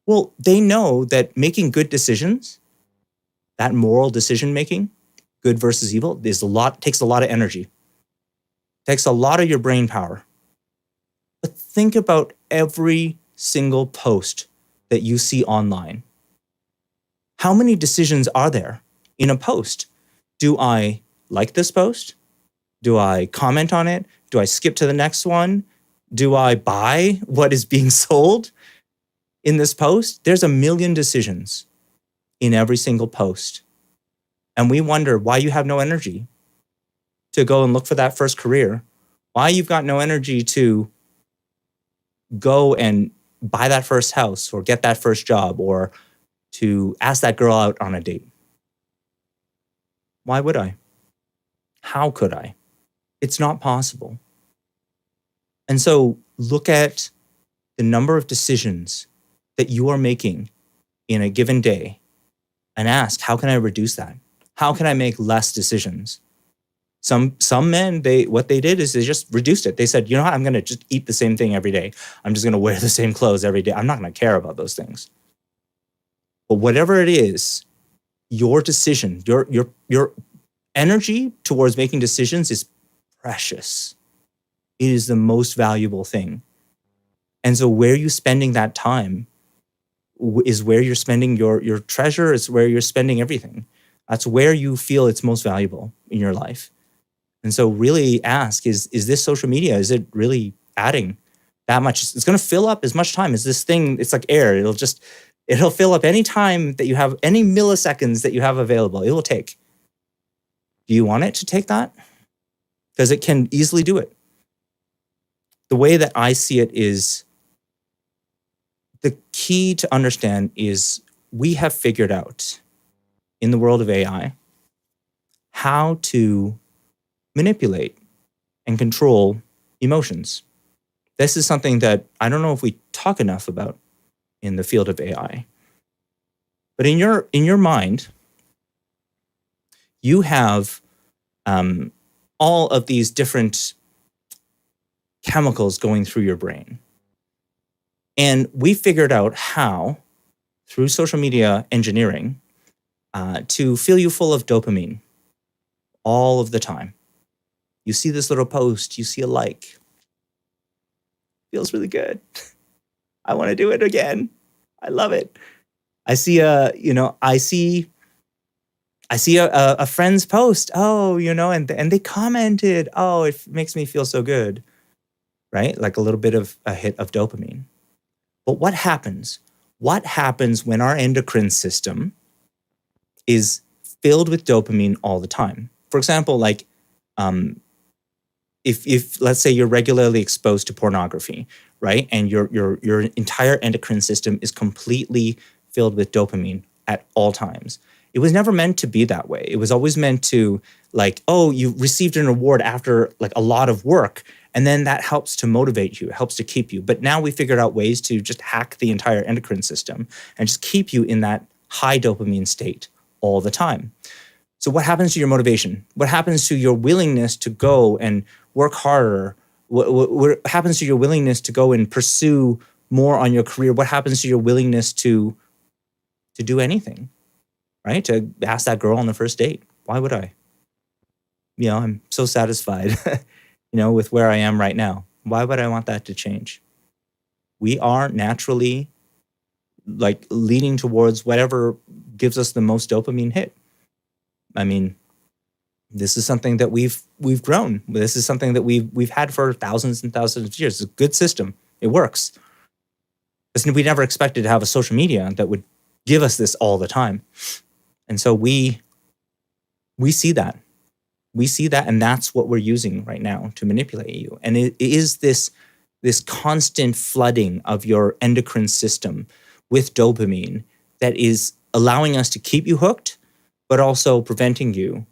Well, they know that making good decisions, that moral decision making, good versus evil, takes a lot of energy, takes a lot of your brain power. But think about every single post that you see online. How many decisions are there in a post? Do I like this post? Do I comment on it? Do I skip to the next one? Do I buy what is being sold in this post? There's a million decisions in every single post. And we wonder why you have no energy to go and look for that first career, why you've got no energy to go and buy that first house or get that first job or to ask that girl out on a date. Why would I? How could I? It's not possible. And so look at the number of decisions that you are making in a given day and ask, how can I reduce that? How can I make less decisions? Some men, what they did is they just reduced it. They said, you know what, I'm going to just eat the same thing every day. I'm just going to wear the same clothes every day. I'm not going to care about those things. But whatever it is, your decision, your energy towards making decisions is precious. It is the most valuable thing. And so where you spending that time is where you're spending your treasure, is where you're spending everything. That's where you feel it's most valuable in your life. And so really ask, is this social media, is it really adding that much? It's going to fill up as much time as this thing. It's like air. It'll fill up any time that you have, any milliseconds that you have available. It will take. Do you want it to take that? Because it can easily do it. The way that I see it is, the key to understand is we have figured out in the world of AI how to manipulate and control emotions. This is something that I don't know if we talk enough about in the field of AI. But in your mind, you have all of these different chemicals going through your brain. And we figured out how, through social media engineering, to fill you full of dopamine all of the time. You see this little post, you see a like. Feels really good. I want to do it again. I love it. I see a friend's post. Oh, and they commented. Oh, it makes me feel so good, right? Like a little bit of a hit of dopamine. But what happens? What happens when our endocrine system is filled with dopamine all the time? For example, like if let's say you're regularly exposed to pornography, right, and your entire endocrine system is completely filled with dopamine at all times. It was never meant to be that way. It was always meant to, like, oh, you received an award after like a lot of work, and then that helps to motivate you, it helps to keep you. But now we figured out ways to just hack the entire endocrine system and just keep you in that high dopamine state all the time. So what happens to your motivation? What happens to your willingness to go and work harder? What happens to your willingness to go and pursue more on your career? What happens to your willingness to do anything, right? To ask that girl on the first date. Why would I? I'm so satisfied, with where I am right now. Why would I want that to change? We are naturally like leaning towards whatever gives us the most dopamine hit. I mean, this is something that we've grown. This is something that we've had for thousands and thousands of years. It's a good system. It works. But we never expected to have a social media that would give us this all the time. And so we see that. We see that, and that's what we're using right now to manipulate you. And it is this constant flooding of your endocrine system with dopamine that is allowing us to keep you hooked, but also preventing you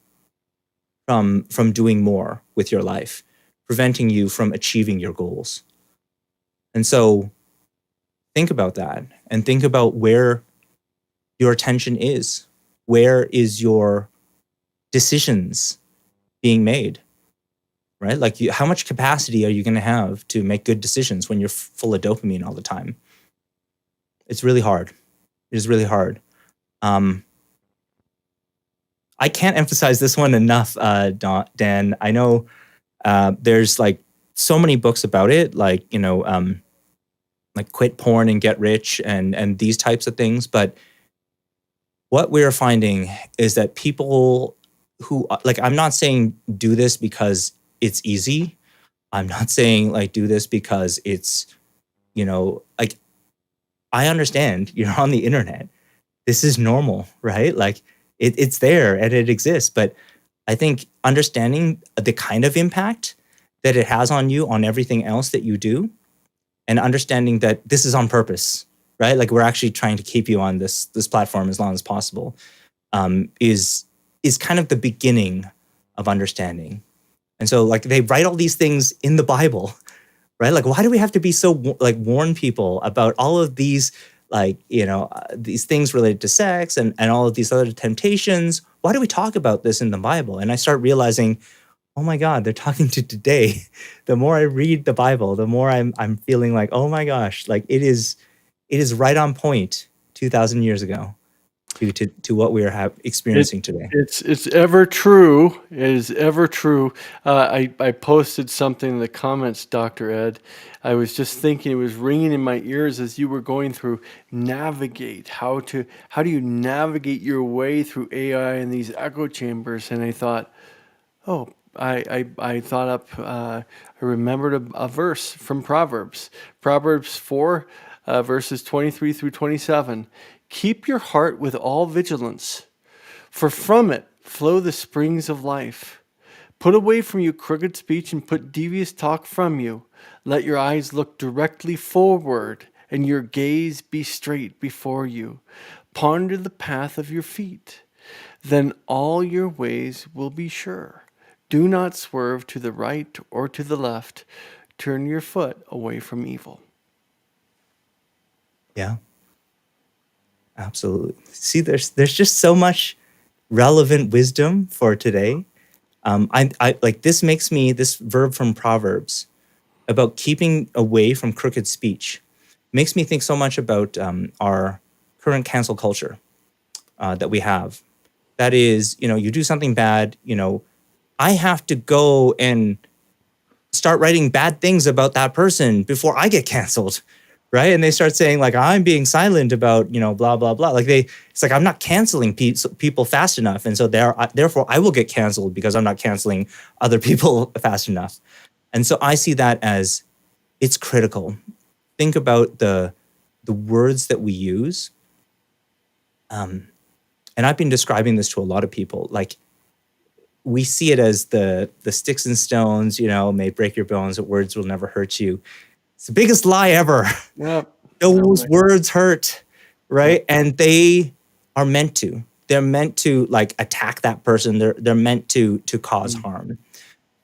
from doing more with your life, preventing you from achieving your goals. And so think about that, and think about where your attention is. Where is your decisions being made? right? Like, how much capacity are you going to have to make good decisions when you're full of dopamine all the time? It's really hard. It is really hard. I can't emphasize this one enough, Dan. I know there's like so many books about it, like, like Quit Porn and Get Rich and these types of things. But what we're finding is that people who, like, I'm not saying do this because it's easy. I'm not saying like do this because it's, like, I understand you're on the internet. This is normal, right? Like, it's there and it exists. But I think understanding the kind of impact that it has on you, on everything else that you do, and understanding that this is on purpose, right? Like, we're actually trying to keep you on this platform as long as possible, is kind of the beginning of understanding. And so, like, they write all these things in the Bible, right? Like, why do we have to be so like warn people about all of these, like, these things related to sex and all of these other temptations? Why do we talk about this in the Bible? And I start realizing, oh my God, they're talking to today. The more I read the Bible, the more I'm feeling like, oh my gosh, like it is right on point 2,000 years ago to what we are It, experiencing today. it's ever true. It is ever true. I posted something in the comments, Dr. Ed. I was just thinking, it was ringing in my ears as you were going through navigate, how do you navigate your way through AI and these echo chambers? And I thought, oh, I thought up, I remembered a verse from Proverbs. Proverbs 4, verses 23 through 27. Keep your heart with all vigilance, for from it flow the springs of life. Put away from you crooked speech and put devious talk from you. Let your eyes look directly forward and your gaze be straight before you. Ponder the path of your feet. Then all your ways will be sure. Do not swerve to the right or to the left. Turn your foot away from evil. Yeah, absolutely. See, there's just so much relevant wisdom for today. I like, this makes me, this verb from Proverbs about keeping away from crooked speech makes me think so much about our current cancel culture that we have. That is, you do something bad, I have to go and start writing bad things about that person before I get canceled, right? And they start saying like, I'm being silent about, blah blah blah. Like, it's like, I'm not canceling people fast enough, and so therefore I will get canceled because I'm not canceling other people fast enough. And so I see that as, it's critical. Think about the words that we use. And I've been describing this to a lot of people. Like, we see it as the sticks and stones, may break your bones, but words will never hurt you. It's the biggest lie ever. Yep. Those words hurt, right? Yep. And they are meant to. They're meant to, like, attack that person. They're meant to cause harm.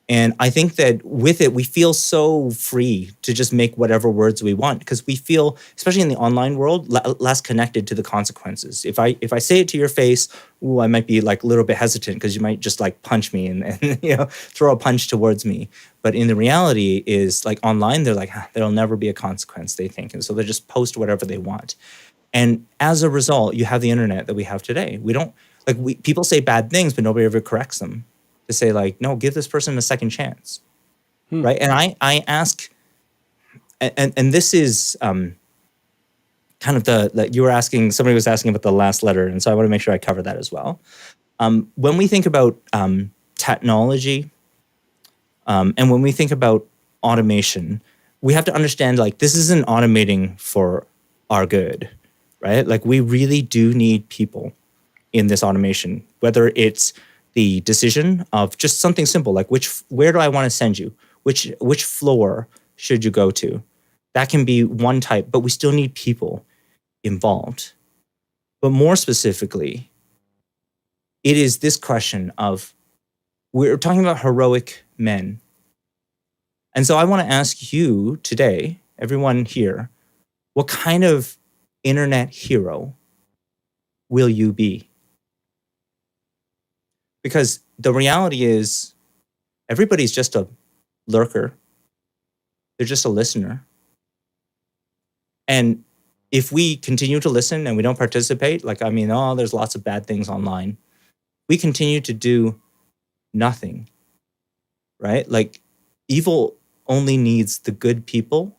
And I think that with it, we feel so free to just make whatever words we want, because we feel, especially in the online world, less connected to the consequences. If I say it to your face, I might be like a little bit hesitant because you might just like punch me and throw a punch towards me. But in the reality is, like, online, they're like, there'll never be a consequence, they think. And so they just post whatever they want. And as a result, you have the internet that we have today. We don't, like, people say bad things, but nobody ever corrects them to say, like, no, give this person a second chance, right? And I ask, and this is kind of you were asking, somebody was asking about the last letter, and so I want to make sure I cover that as well. When we think about technology, and when we think about automation, we have to understand, like, this isn't automating for our good, right? Like, we really do need people in this automation, whether it's the decision of just something simple, like where do I want to send you? Which floor should you go to? That can be one type, but we still need people involved. But more specifically, it is this question of, we're talking about heroic men. And so I want to ask you today, everyone here, what kind of internet hero will you be? Because the reality is, everybody's just a lurker. They're just a listener. And if we continue to listen and we don't participate, like, I mean, oh, there's lots of bad things online. We continue to do nothing, right? Like, evil only needs the good people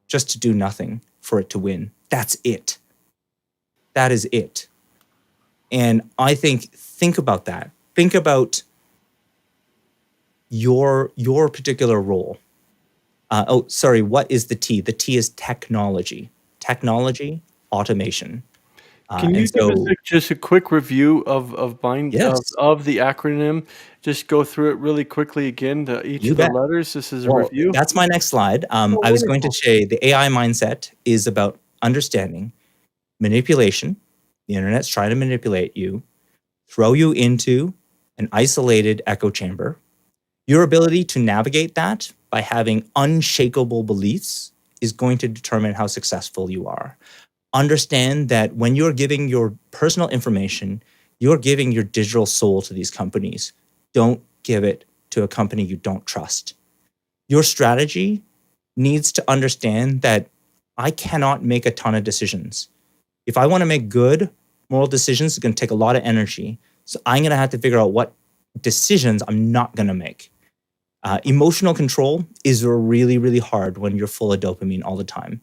just to do nothing for it to win. That's it. That is it. And I think about that. Think about your particular role. Sorry, what is the T? The T is technology. Technology, automation. Can And you give us so, just a quick review of bind yes, of the acronym? Just go through it really quickly again, each you of the bet. letters. This is a Well, review. that's my next slide. Oh, I was going to wonderful. say the AI mindset is about understanding manipulation. The internet's trying to manipulate you, throw you into an isolated echo chamber. Your ability to navigate that by having unshakable beliefs is going to determine how successful you are. Understand that when you're giving your personal information, you're giving your digital soul to these companies. Don't give it to a company you don't trust. Your strategy needs to understand that I cannot make a ton of decisions. If I want to make good moral decisions, it's going to take a lot of energy. So I'm going to have to figure out what decisions I'm not going to make. Emotional control is really, really hard when you're full of dopamine all the time.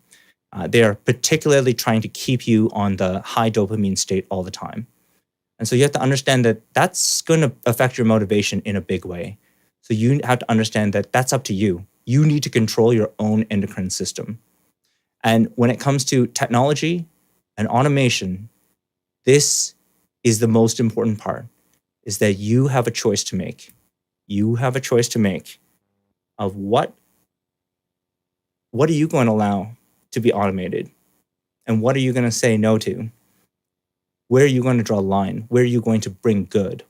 They are particularly trying to keep you on the high dopamine state all the time. And so you have to understand that that's going to affect your motivation in a big way. So you have to understand that that's up to you. You need to control your own endocrine system. And when it comes to technology and automation, this is the most important part, is that you have a choice to make. You have a choice to make of what are you going to allow to be automated, and what are you going to say no to? Where are you going to draw a line? Where are you going to bring good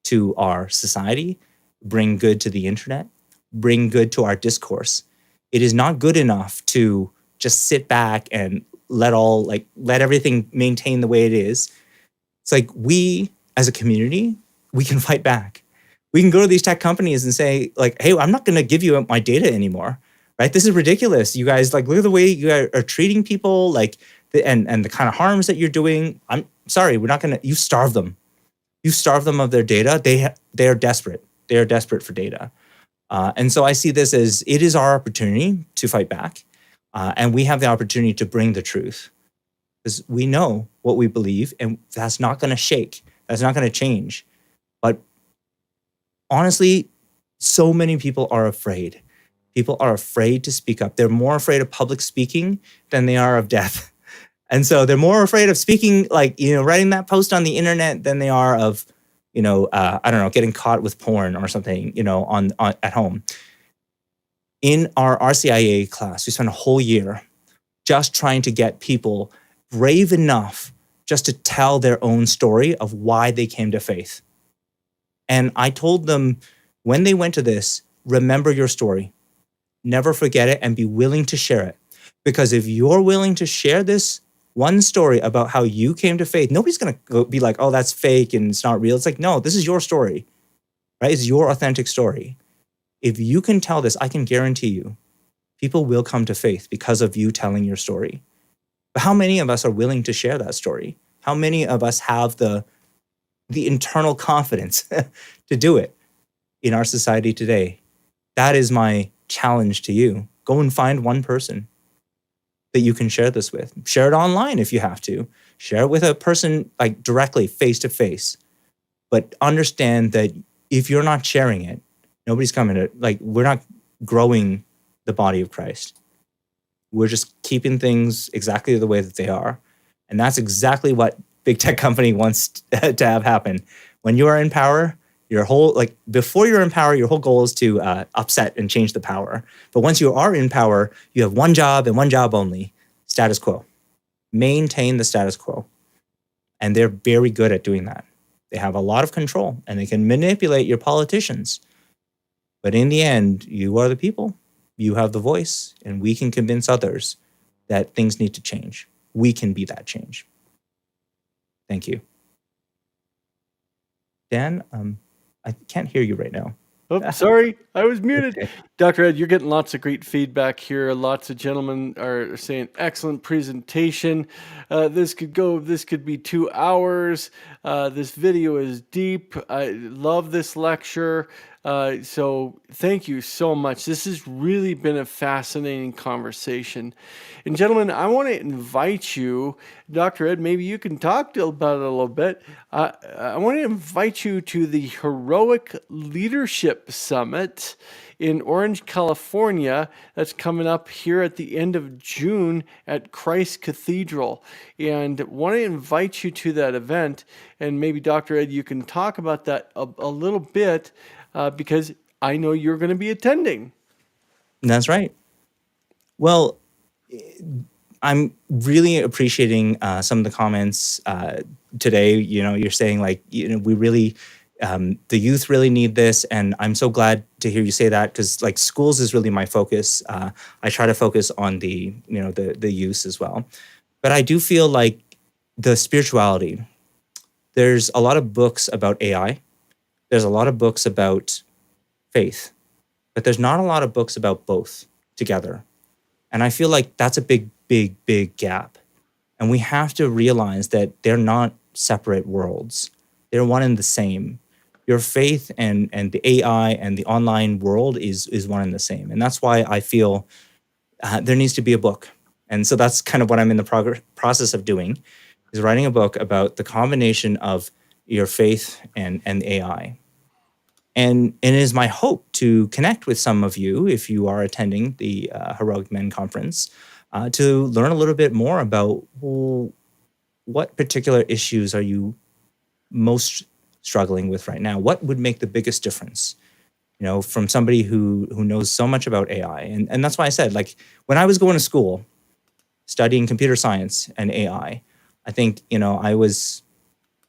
to our society, bring good to the internet, bring good to our discourse? It is not good enough to just sit back and let everything maintain the way it is. It's like, we as a community, we can fight back. We can go to these tech companies and say, like, hey, I'm not going to give you my data anymore. Right? This is ridiculous. You guys, like, look at the way you are treating people, like, and the kind of harms that you're doing. I'm sorry, we're not going to. You starve them. You starve them of their data. They are desperate. They are desperate for data. And so I see this as, it is our opportunity to fight back, and we have the opportunity to bring the truth, because we know what we believe, and that's not going to shake. That's not going to change. But honestly, so many people are afraid. People are afraid to speak up. They're more afraid of public speaking than they are of death. And so they're more afraid of speaking, like, writing that post on the internet than they are of, I don't know, getting caught with porn or something, on at home. In our RCIA class, we spent a whole year just trying to get people brave enough just to tell their own story of why they came to faith. And I told them, when they went to this, remember your story. Never forget it, and be willing to share it. Because if you're willing to share this one story about how you came to faith, nobody's going to be like, oh, that's fake and it's not real. It's like, no, this is your story, right? It's your authentic story. If you can tell this, I can guarantee you, people will come to faith because of you telling your story. But how many of us are willing to share that story? How many of us have the internal confidence to do it in our society today? That is my challenge to you. Go and find one person that you can share this with. Share it online if you have to. Share it with a person, like, directly, face to face. But understand that if you're not sharing it, nobody's coming to, like, we're not growing the body of Christ. We're just keeping things exactly the way that they are. And that's exactly what big tech company wants to have happen. When you are in power, your whole, like, before you're in power, your whole goal is to upset and change the power. But once you are in power, you have one job and one job only: status quo. Maintain the status quo. And they're very good at doing that. They have a lot of control, and they can manipulate your politicians. But in the end, you are the people. You have the voice, and we can convince others that things need to change. We can be that change. Thank you. Dan, I can't hear you right now. Oh, sorry, I was muted. Okay. Dr. Ed, you're getting lots of great feedback here. Lots of gentlemen are saying excellent presentation. This could be 2 hours. This video is deep. I love this lecture. So thank you so much. This has really been a fascinating conversation. And gentlemen, I want to invite you, Dr. Ed, maybe you can talk about it a little bit. I want to invite you to the Heroic Leadership Summit in Orange, California. That's coming up here at the end of June at Christ Cathedral. And want to invite you to that event. And maybe, Dr. Ed, you can talk about that a little bit because I know you're going to be attending. That's right. Well, I'm really appreciating some of the comments today. You're saying like, we really, the youth really need this, and I'm so glad to hear you say that because like schools is really my focus. I try to focus on the youth as well, but I do feel like the spirituality. There's a lot of books about AI. There's a lot of books about faith, but there's not a lot of books about both together. And I feel like that's a big, big, big gap. And we have to realize that they're not separate worlds. They're one and the same. Your faith and the AI and the online world is one and the same. And that's why I feel there needs to be a book. And so that's kind of what I'm in the process of doing, is writing a book about the combination of your faith and AI. And it is my hope to connect with some of you if you are attending the Heroic Men Conference to learn a little bit more about what particular issues are you most struggling with right now. What would make the biggest difference? From somebody who knows so much about AI. And that's why I said, like, when I was going to school studying computer science and AI, I think, I was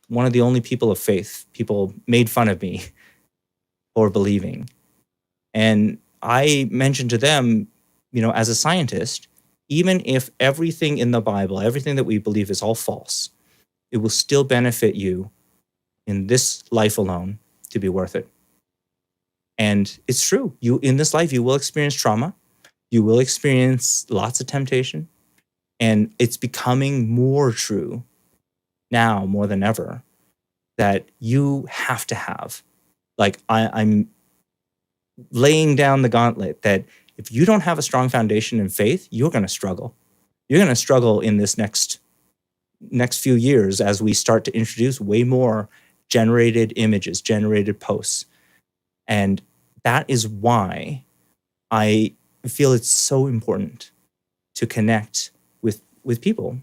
one of the only people of faith. People made fun of me or believing. And I mentioned to them, as a scientist, even if everything in the Bible, everything that we believe is all false, it will still benefit you in this life alone to be worth it. And it's true. In this life, you will experience trauma. You will experience lots of temptation. And it's becoming more true now more than ever that you have to have. Like I'm laying down the gauntlet that if you don't have a strong foundation in faith, you're going to struggle. You're going to struggle in this next few years as we start to introduce way more generated images, generated posts. And that is why I feel it's so important to connect with people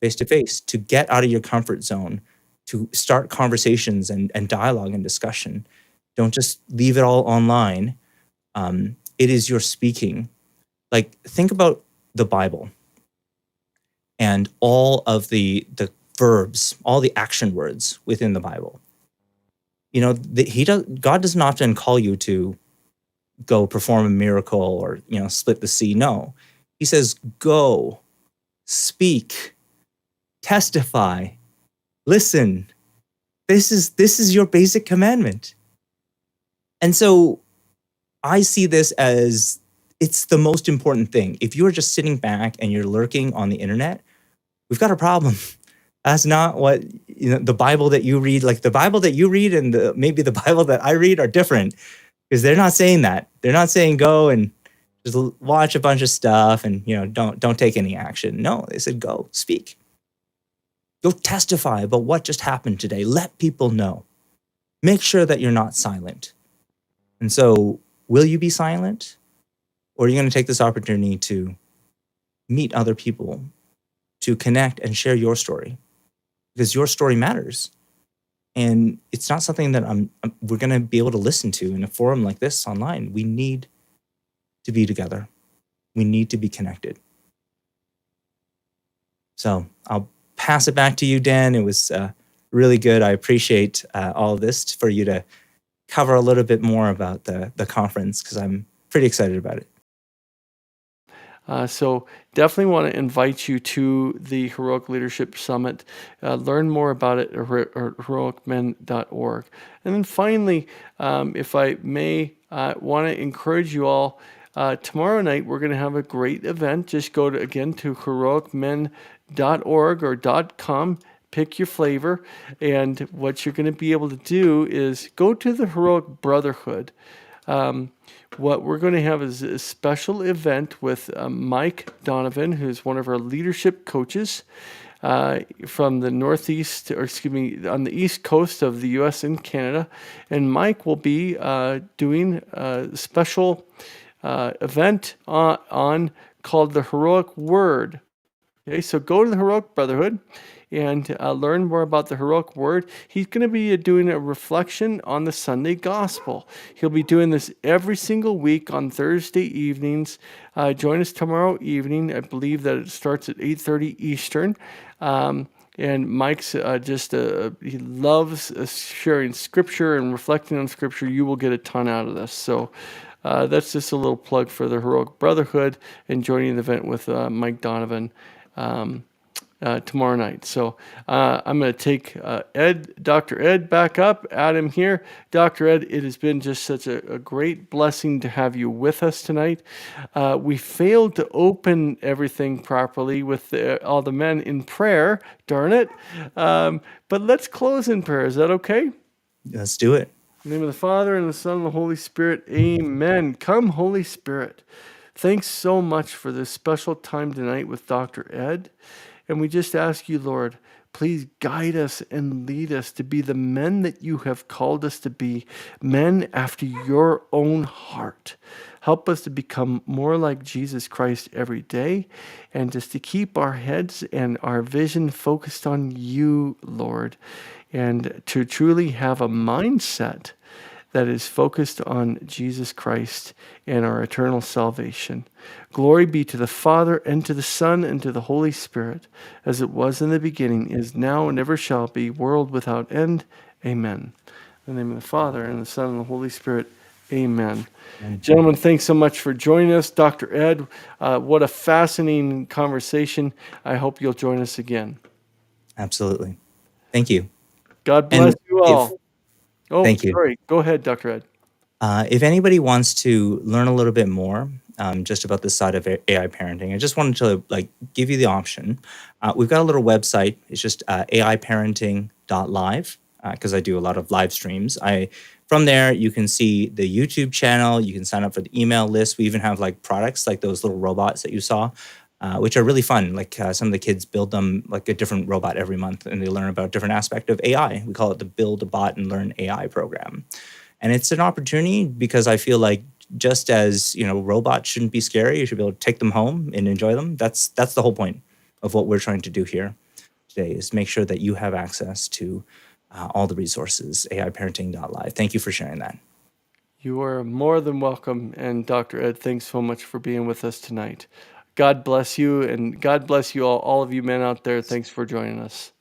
face to face, to get out of your comfort zone, to start conversations and dialogue and discussion. Don't just leave it all online. It is your speaking. Like, think about the Bible and all of the verbs, all the action words within the Bible. God doesn't often call you to go perform a miracle or split the sea. No, He says go, speak, testify, listen. This is your basic commandment. And so I see this as it's the most important thing. If you are just sitting back and you're lurking on the internet, we've got a problem. That's not what the Bible that you read, like the Bible that you read and maybe the Bible that I read are different, because they're not saying that. They're not saying go and just watch a bunch of stuff and don't take any action. No, they said go, speak. Go testify about what just happened today. Let people know. Make sure that you're not silent. And so, will you be silent? Or are you going to take this opportunity to meet other people, to connect and share your story? Because your story matters. And it's not something that we're going to be able to listen to in a forum like this online. We need to be together. We need to be connected. So I'll pass it back to you, Dan. It was really good. I appreciate all of this for you to cover a little bit more about the conference, because I'm pretty excited about it. So definitely want to invite you to the Heroic Leadership Summit. Learn more about it at heroicmen.org. And then finally, if I may, want to encourage you all. Tomorrow night, we're going to have a great event. Just go to, again, to heroicmen.org or .com. Pick your flavor. And what you're going to be able to do is go to the Heroic Brotherhood. What we're going to have is a special event with Mike Donovan, who's one of our leadership coaches from the Northeast, or excuse me, on the East Coast of the US and Canada. And Mike will be doing a special event on called the Heroic Word. Okay, so go to the Heroic Brotherhood and learn more about the heroic word. He's going to be doing a reflection on the Sunday gospel. He'll be doing this every single week on Thursday evenings. Join us tomorrow evening. I believe that it starts at 8:30 Eastern. And Mike's he loves sharing scripture and reflecting on scripture. You will get a ton out of this. So that's just a little plug for the Heroic Brotherhood and joining the event with Mike Donovan. Tomorrow night. So I'm going to take Dr. Ed back up, Adam here. Dr. Ed, it has been just such a great blessing to have you with us tonight. We failed to open everything properly with all the men in prayer, darn it. But let's close in prayer. Is that okay? Let's do it. In the name of the Father, and the Son, and the Holy Spirit, amen. Come, Holy Spirit. Thanks so much for this special time tonight with Dr. Ed. And we just ask you, Lord, please guide us and lead us to be the men that you have called us to be, men after your own heart. Help us to become more like Jesus Christ every day, and just to keep our heads and our vision focused on you, Lord, and to truly have a mindset that is focused on Jesus Christ and our eternal salvation. Glory be to the Father, and to the Son, and to the Holy Spirit, as it was in the beginning, is now, and ever shall be, world without end. Amen. In the name of the Father, and the Son, and the Holy Spirit. Amen. Gentlemen, thanks so much for joining us. Dr. Ed, what a fascinating conversation. I hope you'll join us again. Absolutely. Thank you. God bless you all. Thank you. Sorry. Go ahead, Dr. Ed. If anybody wants to learn a little bit more just about this side of AI parenting, I just wanted to give you the option. We've got a little website. It's just aiparenting.live because I do a lot of live streams. From there, you can see the YouTube channel. You can sign up for the email list. We even have products like those little robots that you saw, which are really fun. Some of the kids build them a different robot every month, and they learn about a different aspect of AI. We call it the Build a Bot and Learn AI program. And it's an opportunity because I feel like just as, robots shouldn't be scary, you should be able to take them home and enjoy them. That's the whole point of what we're trying to do here today, is make sure that you have access to all the resources, aiparenting.live. Thank you for sharing that. You are more than welcome. And Dr. Ed, thanks so much for being with us tonight. God bless you, and God bless you all of you men out there. Thanks for joining us.